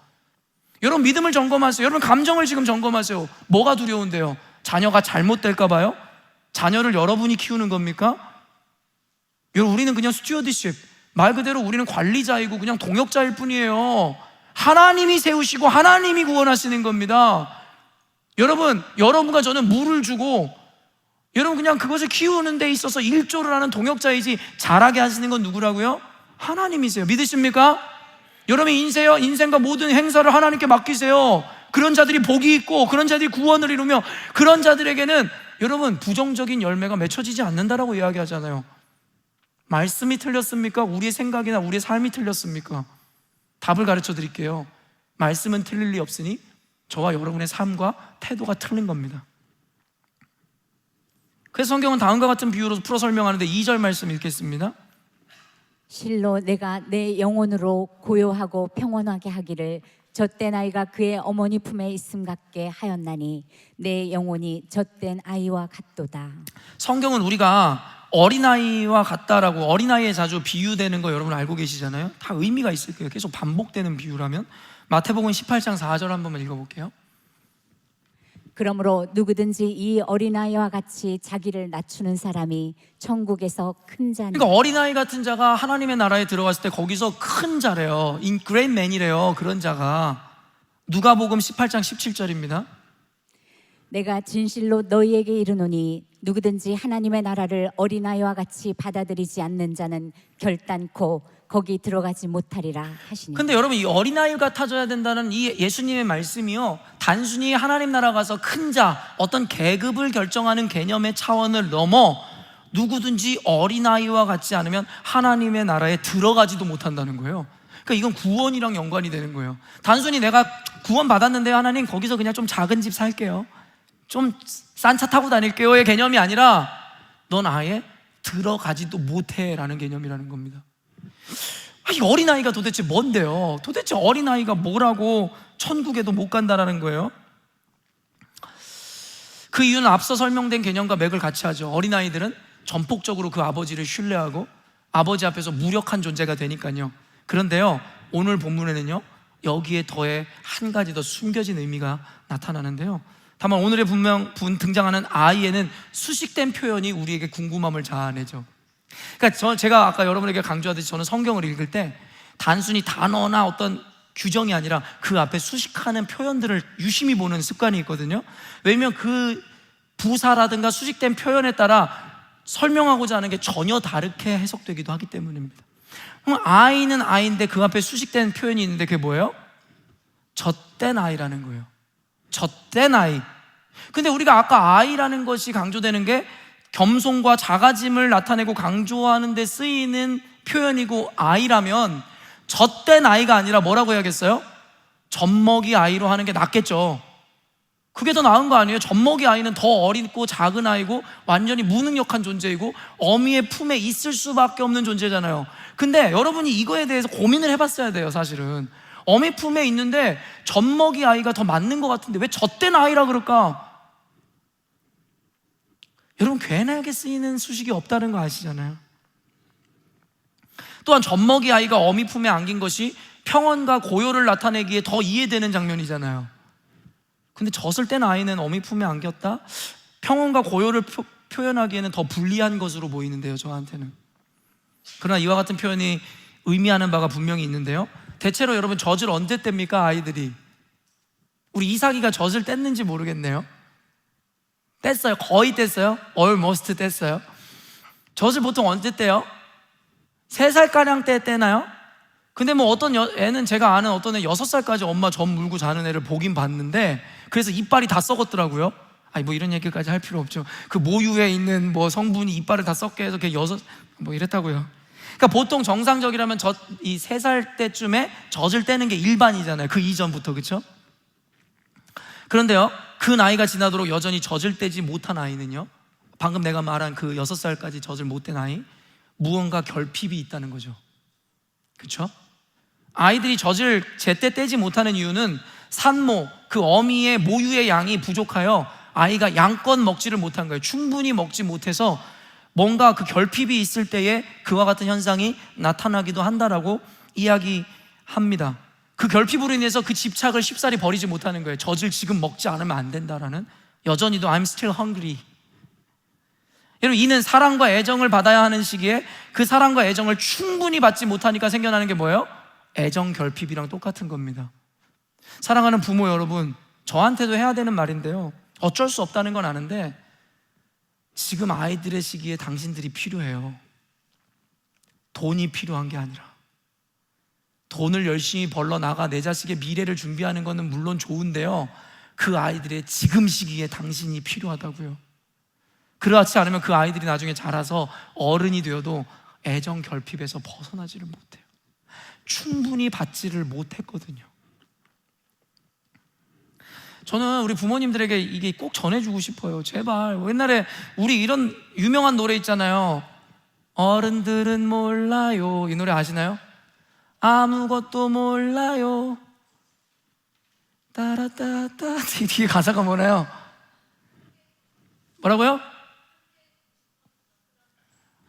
여러분 믿음을 점검하세요. 여러분 감정을 지금 점검하세요. 뭐가 두려운데요? 자녀가 잘못될까 봐요? 자녀를 여러분이 키우는 겁니까? 여러분 우리는 그냥 스튜어드십, 말 그대로 우리는 관리자이고 그냥 동역자일 뿐이에요. 하나님이 세우시고 하나님이 구원하시는 겁니다. 여러분, 여러분과 저는 물을 주고 여러분 그냥 그것을 키우는 데 있어서 일조를 하는 동역자이지 잘하게 하시는 건 누구라고요? 하나님이세요. 믿으십니까? 여러분의 인생과 모든 행사를 하나님께 맡기세요. 그런 자들이 복이 있고 그런 자들이 구원을 이루며 그런 자들에게는 여러분 부정적인 열매가 맺혀지지 않는다라고 이야기하잖아요. 말씀이 틀렸습니까? 우리의 생각이나 우리의 삶이 틀렸습니까? 답을 가르쳐 드릴게요. 말씀은 틀릴 리 없으니 저와 여러분의 삶과 태도가 틀린 겁니다. 그래서 성경은 다음과 같은 비유로 풀어 설명하는데 2절 말씀 읽겠습니다. 실로 내가 내 영혼으로 고요하고 평온하게 하기를 젖된 아이가 그의 어머니 품에 있음 같게 하였나니 내 영혼이 젖된 아이와 같도다. 성경은 우리가 어린아이와 같다라고, 어린아이에 자주 비유되는 거 여러분 알고 계시잖아요. 다 의미가 있을 거예요. 계속 반복되는 비유라면. 마태복음 18장 4절 한 번만 읽어볼게요. 그러므로 누구든지 이 어린아이와 같이 자기를 낮추는 사람이 천국에서 큰 자니. 그러니까 어린아이 같은 자가 하나님의 나라에 들어갔을 때 거기서 큰 자래요. great man이래요. 그런 자가. 누가복음 18장 17절입니다. 내가 진실로 너희에게 이르노니 누구든지 하나님의 나라를 어린아이와 같이 받아들이지 않는 자는 결단코 거기 들어가지 못하리라 하시니. 근데 여러분 이 어린아이 같아져야 된다는 이 예수님의 말씀이요, 단순히 하나님 나라 가서 큰 자, 어떤 계급을 결정하는 개념의 차원을 넘어 누구든지 어린아이와 같지 않으면 하나님의 나라에 들어가지도 못한다는 거예요. 그러니까 이건 구원이랑 연관이 되는 거예요. 단순히 내가 구원 받았는데 하나님 거기서 그냥 좀 작은 집 살게요, 좀 싼 차 타고 다닐게요의 개념이 아니라 넌 아예 들어가지도 못해 라는 개념이라는 겁니다. 이 어린아이가 도대체 뭔데요? 도대체 어린아이가 뭐라고 천국에도 못 간다라는 거예요? 그 이유는 앞서 설명된 개념과 맥을 같이 하죠. 어린아이들은 전폭적으로 그 아버지를 신뢰하고 아버지 앞에서 무력한 존재가 되니까요. 그런데요, 오늘 본문에는요 여기에 더해 한 가지 더 숨겨진 의미가 나타나는데요, 다만 오늘의 등장하는 아이에는 수식된 표현이 우리에게 궁금함을 자아내죠. 그러니까 제가 아까 여러분에게 강조하듯이 저는 성경을 읽을 때 단순히 단어나 어떤 규정이 아니라 그 앞에 수식하는 표현들을 유심히 보는 습관이 있거든요. 왜냐면 그 부사라든가 수식된 표현에 따라 설명하고자 하는 게 전혀 다르게 해석되기도 하기 때문입니다. 그럼 아이는 아이인데 그 앞에 수식된 표현이 있는데 그게 뭐예요? 젖된 아이라는 거예요. 젖된 아이. 근데 우리가 아까 아이라는 것이 강조되는 게 겸손과 작아짐을 나타내고 강조하는 데 쓰이는 표현이고 아이라면 젖된 아이가 아니라 뭐라고 해야겠어요? 젖먹이 아이로 하는 게 낫겠죠. 그게 더 나은 거 아니에요? 젖먹이 아이는 더 어리고 작은 아이고 완전히 무능력한 존재이고 어미의 품에 있을 수밖에 없는 존재잖아요. 근데 여러분이 이거에 대해서 고민을 해봤어야 돼요. 사실은 어미 품에 있는데 젖먹이 아이가 더 맞는 것 같은데 왜 젖된 아이라 그럴까? 여러분 괜하게 쓰이는 수식이 없다는 거 아시잖아요. 또한 젖먹이 아이가 어미 품에 안긴 것이 평온과 고요를 나타내기에 더 이해되는 장면이잖아요. 근데 젖을 뗀 아이는 어미 품에 안겼다? 평온과 고요를 표현하기에는 더 불리한 것으로 보이는데요, 저한테는. 그러나 이와 같은 표현이 의미하는 바가 분명히 있는데요, 대체로 여러분 젖을 언제 뗍니까? 아이들이. 우리 이삭이가 젖을 뗐는지 모르겠네요. 뗐어요. 거의 뗐어요. almost 뗐어요. 젖을 보통 언제 떼요? 3살가량 때 떼나요? 근데 뭐 어떤 애는, 제가 아는 어떤 애 6살까지 엄마 젖 물고 자는 애를 보긴 봤는데 그래서 이빨이 다 썩었더라고요. 아니 뭐 이런 얘기까지 할 필요 없죠. 그 모유에 있는 뭐 성분이 이빨을 다 썩게 해서 걔 뭐 이랬다고요. 그러니까 보통 정상적이라면 이 3살 때쯤에 젖을 떼는 게 일반이잖아요. 그 이전부터, 그렇죠? 그런데요, 그 나이가 지나도록 여전히 젖을 떼지 못한 아이는요, 방금 내가 말한 그 6살까지 젖을 못 뗀 아이, 무언가 결핍이 있다는 거죠. 그렇죠? 아이들이 젖을 제때 떼지 못하는 이유는 산모, 그 어미의 모유의 양이 부족하여 아이가 양껏 먹지를 못한 거예요. 충분히 먹지 못해서 뭔가 그 결핍이 있을 때에 그와 같은 현상이 나타나기도 한다라고 이야기합니다. 그 결핍으로 인해서 그 집착을 쉽사리 버리지 못하는 거예요. 젖을 지금 먹지 않으면 안 된다라는, 여전히도 I'm still hungry. 여러분, 이는 사랑과 애정을 받아야 하는 시기에 그 사랑과 애정을 충분히 받지 못하니까 생겨나는 게 뭐예요? 애정 결핍이랑 똑같은 겁니다. 사랑하는 부모 여러분, 저한테도 해야 되는 말인데요, 어쩔 수 없다는 건 아는데 지금 아이들의 시기에 당신들이 필요해요. 돈이 필요한 게 아니라, 돈을 열심히 벌러 나가 내 자식의 미래를 준비하는 것은 물론 좋은데요, 그 아이들의 지금 시기에 당신이 필요하다고요. 그렇지 않으면 그 아이들이 나중에 자라서 어른이 되어도 애정 결핍에서 벗어나지를 못해요. 충분히 받지를 못했거든요. 저는 우리 부모님들에게 이게 꼭 전해주고 싶어요. 제발. 옛날에 우리 이런 유명한 노래 있잖아요. 어른들은 몰라요. 이 노래 아시나요? 아무것도 몰라요. 따라따따. 뒤에 가사가 뭐나요? 뭐라고요?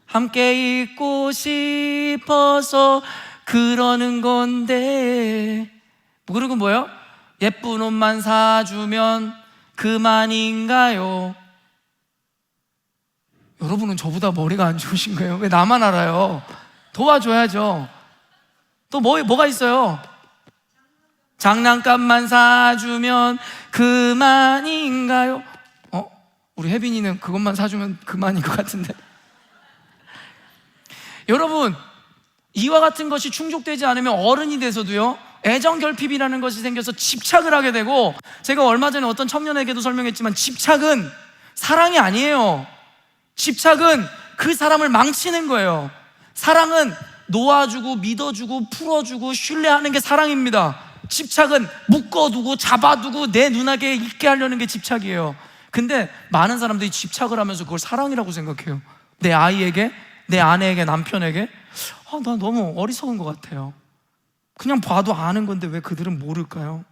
함께 있고 싶어서 그러는 건데. 그리고 뭐예요? 예쁜 옷만 사주면 그만인가요? 여러분은 저보다 머리가 안 좋으신 거예요? 왜 나만 알아요? 도와줘야죠. 또 뭐가 있어요? 장난감만 사주면 그만인가요? 우리 혜빈이는 그것만 사주면 그만인 것 같은데. 여러분, 이와 같은 것이 충족되지 않으면 어른이 돼서도요, 애정 결핍이라는 것이 생겨서 집착을 하게 되고, 제가 얼마 전에 어떤 청년에게도 설명했지만 집착은 사랑이 아니에요. 집착은 그 사람을 망치는 거예요. 사랑은 놓아주고 믿어주고 풀어주고 신뢰하는 게 사랑입니다. 집착은 묶어두고 잡아두고 내 눈앞에 있게 하려는 게 집착이에요. 근데 많은 사람들이 집착을 하면서 그걸 사랑이라고 생각해요. 내 아이에게, 내 아내에게, 남편에게. 나 너무 어리석은 것 같아요. 그냥 봐도 아는 건데 왜 그들은 모를까요?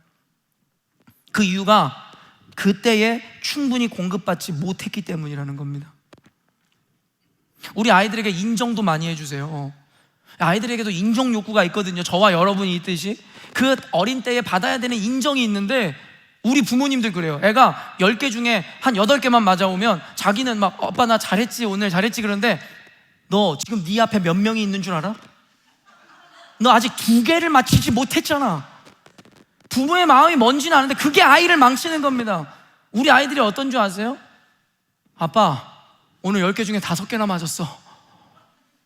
그 이유가 그때에 충분히 공급받지 못했기 때문이라는 겁니다. 우리 아이들에게 인정도 많이 해주세요. 아이들에게도 인정 욕구가 있거든요. 저와 여러분이 있듯이 그 어린 때에 받아야 되는 인정이 있는데, 우리 부모님들 그래요. 애가 10개 중에 한 8개만 맞아오면 자기는 막 아빠 나 잘했지, 오늘 잘했지. 그런데 너 지금 네 앞에 몇 명이 있는 줄 알아? 너 아직 2개를 맞히지 못했잖아. 부모의 마음이 뭔지는 아는데 그게 아이를 망치는 겁니다. 우리 아이들이 어떤 줄 아세요? 아빠 오늘 10개 중에 5개나 맞았어.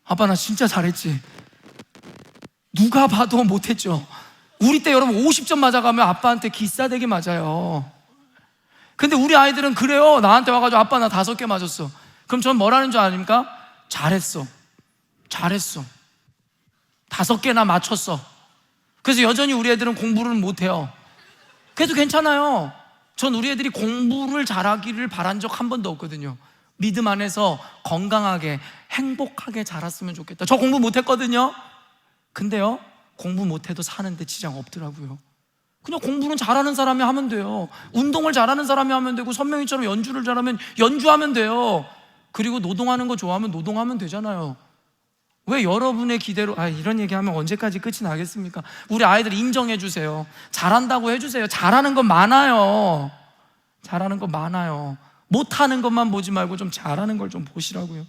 아빠 나 진짜 잘했지. 누가 봐도 못했죠. 우리 때 여러분 50점 맞아가면 아빠한테 기싸대기 맞아요. 근데 우리 아이들은 그래요. 나한테 와가지고 아빠 나 5개 맞았어. 그럼 전 뭐라는 줄 아십니까? 잘했어. 5개나 맞췄어. 그래서 여전히 우리 애들은 공부를 못해요. 그래도 괜찮아요. 전 우리 애들이 공부를 잘하기를 바란 적 한 번도 없거든요. 믿음 안에서 건강하게 행복하게 자랐으면 좋겠다. 저 공부 못했거든요. 근데요, 공부 못해도 사는데 지장 없더라고요. 그냥 공부는 잘하는 사람이 하면 돼요. 운동을 잘하는 사람이 하면 되고, 선명이처럼 연주를 잘하면 연주하면 돼요. 그리고 노동하는 거 좋아하면 노동하면 되잖아요. 왜 여러분의 기대로 이런 얘기하면 언제까지 끝이 나겠습니까? 우리 아이들 인정해 주세요. 잘한다고 해주세요. 잘하는 건 많아요. 못하는 것만 보지 말고 좀 잘하는 걸 좀 보시라고요.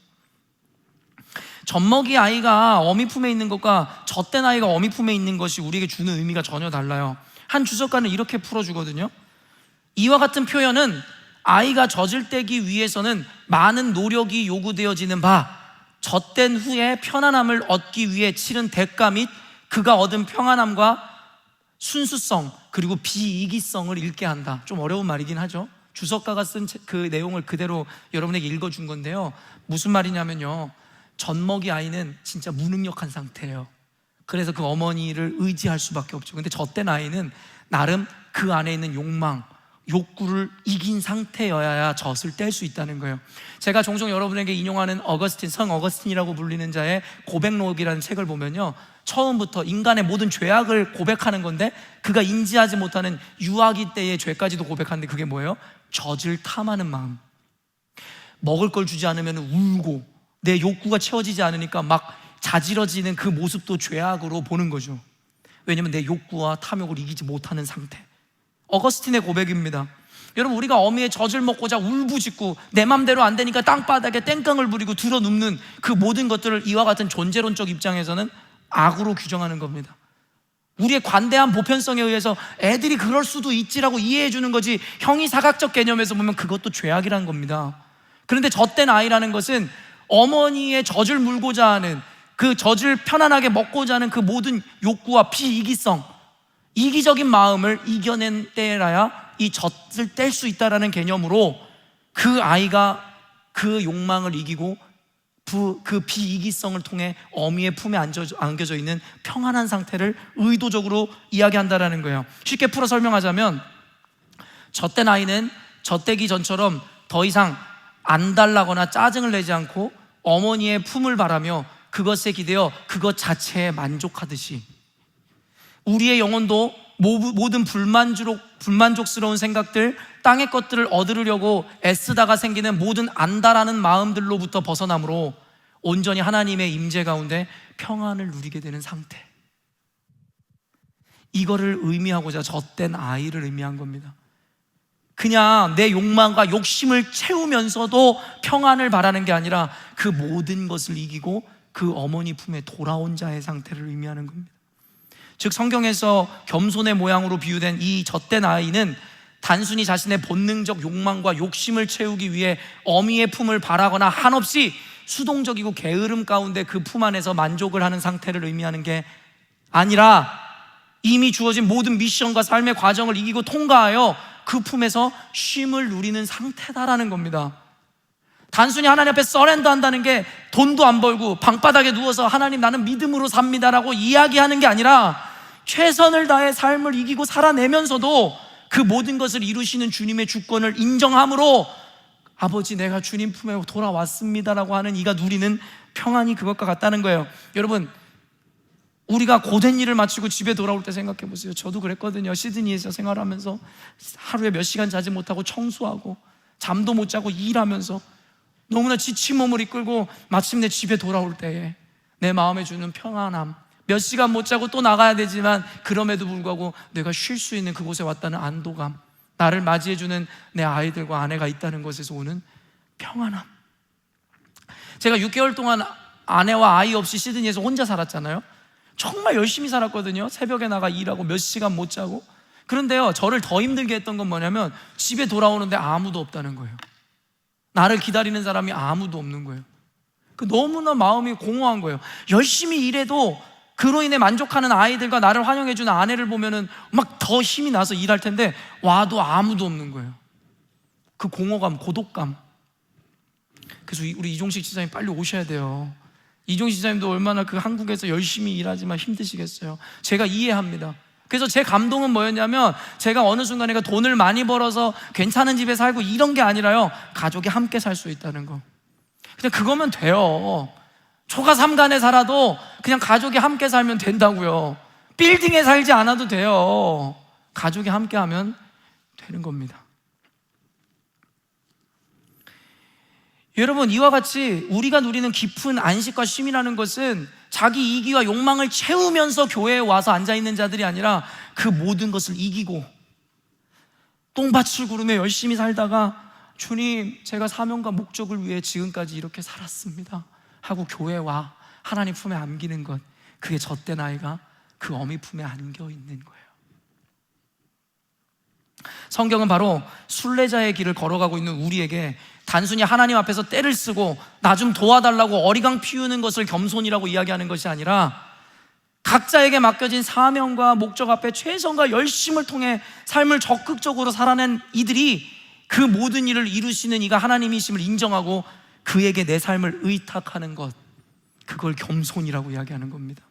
젖먹이 아이가 어미 품에 있는 것과 젖된 아이가 어미 품에 있는 것이 우리에게 주는 의미가 전혀 달라요. 한 주석가는 이렇게 풀어주거든요. 이와 같은 표현은 아이가 젖을 떼기 위해서는 많은 노력이 요구되어지는 바, 젖된 후에 편안함을 얻기 위해 치른 대가 및 그가 얻은 평안함과 순수성 그리고 비이기성을 잃게 한다. 좀 어려운 말이긴 하죠. 주석가가 쓴 그 내용을 그대로 여러분에게 읽어준 건데요, 무슨 말이냐면요, 젖먹이 아이는 진짜 무능력한 상태예요. 그래서 그 어머니를 의지할 수밖에 없죠. 근데 젖된 아이는 나름 그 안에 있는 욕구를 이긴 상태여야 젖을 뗄 수 있다는 거예요. 제가 종종 여러분에게 인용하는 성 어거스틴이라고 불리는 자의 고백록이라는 책을 보면요, 처음부터 인간의 모든 죄악을 고백하는 건데, 그가 인지하지 못하는 유아기 때의 죄까지도 고백하는데, 그게 뭐예요? 젖을 탐하는 마음. 먹을 걸 주지 않으면 울고, 내 욕구가 채워지지 않으니까 막 자지러지는 그 모습도 죄악으로 보는 거죠. 왜냐하면 내 욕구와 탐욕을 이기지 못하는 상태. 어거스틴의 고백입니다. 여러분, 우리가 어미의 젖을 먹고자 울부짖고 내 맘대로 안 되니까 땅바닥에 땡깡을 부리고 들어눕는 그 모든 것들을 이와 같은 존재론적 입장에서는 악으로 규정하는 겁니다. 우리의 관대한 보편성에 의해서 애들이 그럴 수도 있지라고 이해해 주는 거지, 형이사각적 개념에서 보면 그것도 죄악이라는 겁니다. 그런데 젖된 아이라는 것은 어머니의 젖을 물고자 하는, 그 젖을 편안하게 먹고자 하는 그 모든 욕구와 비이기성, 이기적인 마음을 이겨낸 때라야 이 젖을 뗄 수 있다라는 개념으로 그 아이가 그 욕망을 이기고 그 비이기성을 통해 어미의 품에 안겨져 있는 평안한 상태를 의도적으로 이야기한다라는 거예요. 쉽게 풀어 설명하자면, 젖된 아이는 젖되기 전처럼 더 이상 안달나거나 짜증을 내지 않고 어머니의 품을 바라며 그것에 기대어 그것 자체에 만족하듯이, 우리의 영혼도 모든 불만족스러운 생각들, 땅의 것들을 얻으려고 애쓰다가 생기는 모든 안달하는 마음들로부터 벗어남으로 온전히 하나님의 임재 가운데 평안을 누리게 되는 상태, 이거를 의미하고자 젖된 아이를 의미한 겁니다. 그냥 내 욕망과 욕심을 채우면서도 평안을 바라는 게 아니라 그 모든 것을 이기고 그 어머니 품에 돌아온 자의 상태를 의미하는 겁니다. 즉, 성경에서 겸손의 모양으로 비유된 이 젖된 아이는 단순히 자신의 본능적 욕망과 욕심을 채우기 위해 어미의 품을 바라거나 한없이 수동적이고 게으름 가운데 그 품 안에서 만족을 하는 상태를 의미하는 게 아니라, 이미 주어진 모든 미션과 삶의 과정을 이기고 통과하여 그 품에서 쉼을 누리는 상태다라는 겁니다. 단순히 하나님 앞에 서렌더 한다는 게 돈도 안 벌고 방바닥에 누워서 하나님 나는 믿음으로 삽니다라고 이야기하는 게 아니라, 최선을 다해 삶을 이기고 살아내면서도 그 모든 것을 이루시는 주님의 주권을 인정함으로 아버지 내가 주님 품에 돌아왔습니다라고 하는 이가 누리는 평안이 그것과 같다는 거예요. 여러분, 우리가 고된 일을 마치고 집에 돌아올 때 생각해 보세요. 저도 그랬거든요. 시드니에서 생활하면서 하루에 몇 시간 자지 못하고 청소하고 잠도 못 자고 일하면서 너무나 지친 몸을 이끌고 마침내 집에 돌아올 때에 내 마음에 주는 평안함, 몇 시간 못 자고 또 나가야 되지만 그럼에도 불구하고 내가 쉴 수 있는 그곳에 왔다는 안도감, 나를 맞이해주는 내 아이들과 아내가 있다는 것에서 오는 평안함. 제가 6개월 동안 아내와 아이 없이 시드니에서 혼자 살았잖아요. 정말 열심히 살았거든요. 새벽에 나가 일하고 몇 시간 못 자고. 그런데요, 저를 더 힘들게 했던 건 뭐냐면 집에 돌아오는데 아무도 없다는 거예요. 나를 기다리는 사람이 아무도 없는 거예요. 너무나 마음이 공허한 거예요. 열심히 일해도 그로 인해 만족하는 아이들과 나를 환영해주는 아내를 보면은 막 더 힘이 나서 일할 텐데 와도 아무도 없는 거예요. 그 공허감, 고독감. 그래서 우리 이종식 지사님 빨리 오셔야 돼요. 이종식 지사님도 얼마나 그 한국에서 열심히 일하지만 힘드시겠어요. 제가 이해합니다. 그래서 제 감동은 뭐였냐면, 제가 어느 순간에 돈을 많이 벌어서 괜찮은 집에 살고 이런 게 아니라요, 가족이 함께 살 수 있다는 거. 그냥 그거면 돼요. 초가 삼간에 살아도 그냥 가족이 함께 살면 된다고요. 빌딩에 살지 않아도 돼요. 가족이 함께 하면 되는 겁니다. 여러분, 이와 같이 우리가 누리는 깊은 안식과 쉼이라는 것은 자기 이기와 욕망을 채우면서 교회에 와서 앉아있는 자들이 아니라 그 모든 것을 이기고 똥밭을 구르며 열심히 살다가 주님, 제가 사명과 목적을 위해 지금까지 이렇게 살았습니다 하고 교회에 와 하나님 품에 안기는 것, 그게 젖된 아이가 그 어미 품에 안겨 있는 거예요. 성경은 바로 순례자의 길을 걸어가고 있는 우리에게 단순히 하나님 앞에서 떼를 쓰고 나 좀 도와달라고 어리광 피우는 것을 겸손이라고 이야기하는 것이 아니라, 각자에게 맡겨진 사명과 목적 앞에 최선과 열심을 통해 삶을 적극적으로 살아낸 이들이 그 모든 일을 이루시는 이가 하나님이심을 인정하고 그에게 내 삶을 의탁하는 것, 그걸 겸손이라고 이야기하는 겁니다.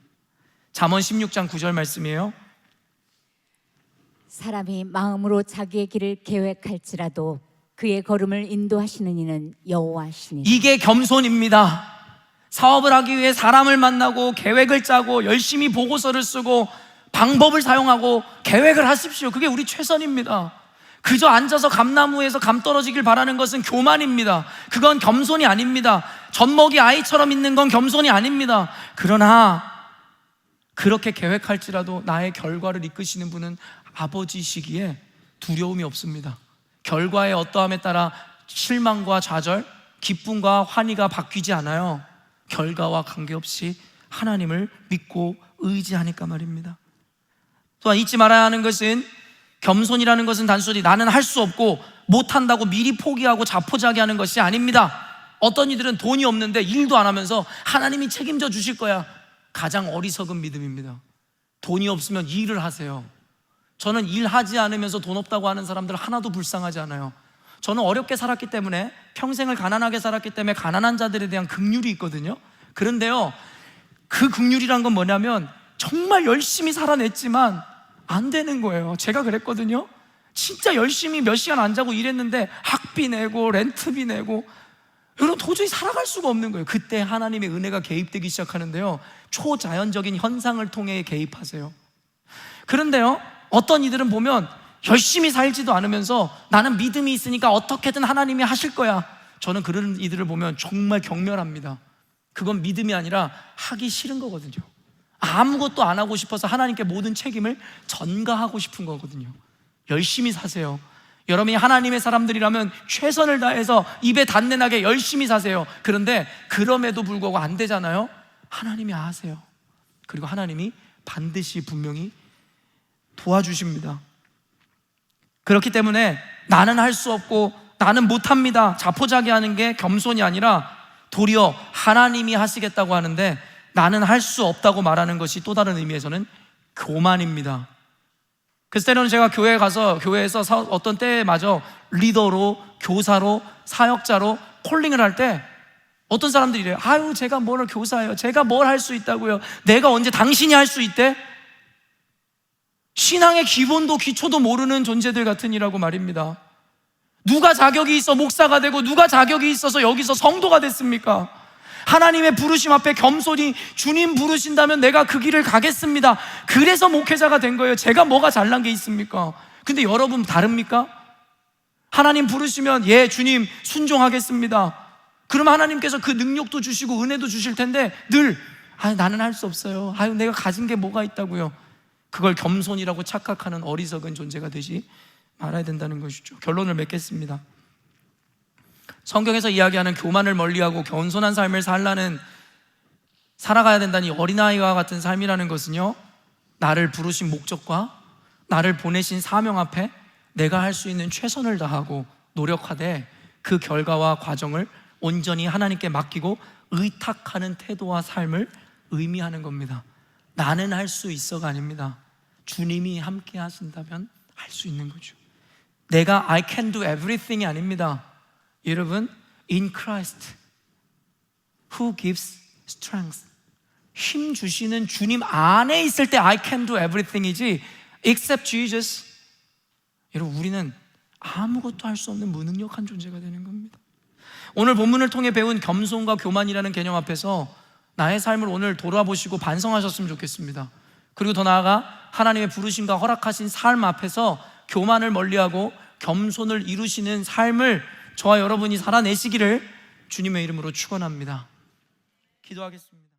잠언 16장 9절 말씀이에요. 사람이 마음으로 자기의 길을 계획할지라도 그의 걸음을 인도하시는 이는 여호와시니라. 이게 겸손입니다. 사업을 하기 위해 사람을 만나고 계획을 짜고 열심히 보고서를 쓰고 방법을 사용하고 계획을 하십시오. 그게 우리 최선입니다. 그저 앉아서 감나무에서 감 떨어지길 바라는 것은 교만입니다. 그건 겸손이 아닙니다. 젖먹이 아이처럼 있는 건 겸손이 아닙니다. 그러나 그렇게 계획할지라도 나의 결과를 이끄시는 분은 아버지시기에 두려움이 없습니다. 결과의 어떠함에 따라 실망과 좌절, 기쁨과 환희가 바뀌지 않아요. 결과와 관계없이 하나님을 믿고 의지하니까 말입니다. 또한 잊지 말아야 하는 것은, 겸손이라는 것은 단순히 나는 할 수 없고 못한다고 미리 포기하고 자포자기하는 것이 아닙니다. 어떤 이들은 돈이 없는데 일도 안 하면서 하나님이 책임져 주실 거야. 가장 어리석은 믿음입니다. 돈이 없으면 일을 하세요. 저는 일하지 않으면서 돈 없다고 하는 사람들 하나도 불쌍하지 않아요. 저는 어렵게 살았기 때문에, 평생을 가난하게 살았기 때문에 가난한 자들에 대한 긍휼이 있거든요. 그런데요, 그 긍휼이란 건 뭐냐면 정말 열심히 살아냈지만 안 되는 거예요. 제가 그랬거든요. 진짜 열심히 몇 시간 안 자고 일했는데 학비 내고 렌트비 내고, 여러분 도저히 살아갈 수가 없는 거예요. 그때 하나님의 은혜가 개입되기 시작하는데요, 초자연적인 현상을 통해 개입하세요. 그런데요, 어떤 이들은 보면 열심히 살지도 않으면서 나는 믿음이 있으니까 어떻게든 하나님이 하실 거야. 저는 그런 이들을 보면 정말 경멸합니다. 그건 믿음이 아니라 하기 싫은 거거든요. 아무것도 안 하고 싶어서 하나님께 모든 책임을 전가하고 싶은 거거든요. 열심히 사세요. 여러분이 하나님의 사람들이라면 최선을 다해서 입에 단내나게 열심히 사세요. 그런데 그럼에도 불구하고 안 되잖아요. 하나님이 아세요. 그리고 하나님이 반드시 분명히 도와주십니다. 그렇기 때문에 나는 할 수 없고 나는 못합니다, 자포자기하는 게 겸손이 아니라 도리어 하나님이 하시겠다고 하는데 나는 할 수 없다고 말하는 것이 또 다른 의미에서는 교만입니다. 그래서 때로는 제가 교회에 가서, 교회에서 어떤 때마저 리더로, 교사로, 사역자로 콜링을 할 때 어떤 사람들이 이래요. 아유, 제가 뭘 교사예요, 제가 뭘 할 수 있다고요, 내가 언제 당신이 할 수 있대? 신앙의 기본도 기초도 모르는 존재들 같으니라고 말입니다. 누가 자격이 있어 목사가 되고 누가 자격이 있어서 여기서 성도가 됐습니까? 하나님의 부르심 앞에 겸손히 주님 부르신다면 내가 그 길을 가겠습니다. 그래서 목회자가 된 거예요. 제가 뭐가 잘난 게 있습니까? 근데 여러분 다릅니까? 하나님 부르시면 예 주님 순종하겠습니다. 그럼 하나님께서 그 능력도 주시고 은혜도 주실 텐데 늘 나는 할 수 없어요, 내가 가진 게 뭐가 있다고요. 그걸 겸손이라고 착각하는 어리석은 존재가 되지 말아야 된다는 것이죠. 결론을 맺겠습니다. 성경에서 이야기하는 교만을 멀리하고 겸손한 삶을 살아가야 된다는 이 어린아이와 같은 삶이라는 것은요, 나를 부르신 목적과 나를 보내신 사명 앞에 내가 할 수 있는 최선을 다하고 노력하되 그 결과와 과정을 온전히 하나님께 맡기고 의탁하는 태도와 삶을 의미하는 겁니다. 나는 할 수 있어가 아닙니다. 주님이 함께 하신다면 할 수 있는 거죠. 내가 I can do everything이 아닙니다. 여러분, in Christ who gives strength, 힘 주시는 주님 안에 있을 때 I can do everything이지 except Jesus, 여러분 우리는 아무것도 할 수 없는 무능력한 존재가 되는 겁니다. 오늘 본문을 통해 배운 겸손과 교만이라는 개념 앞에서 나의 삶을 오늘 돌아보시고 반성하셨으면 좋겠습니다. 그리고 더 나아가 하나님의 부르심과 허락하신 삶 앞에서 교만을 멀리하고 겸손을 이루시는 삶을 저와 여러분이 살아내시기를 주님의 이름으로 축원합니다. 기도하겠습니다.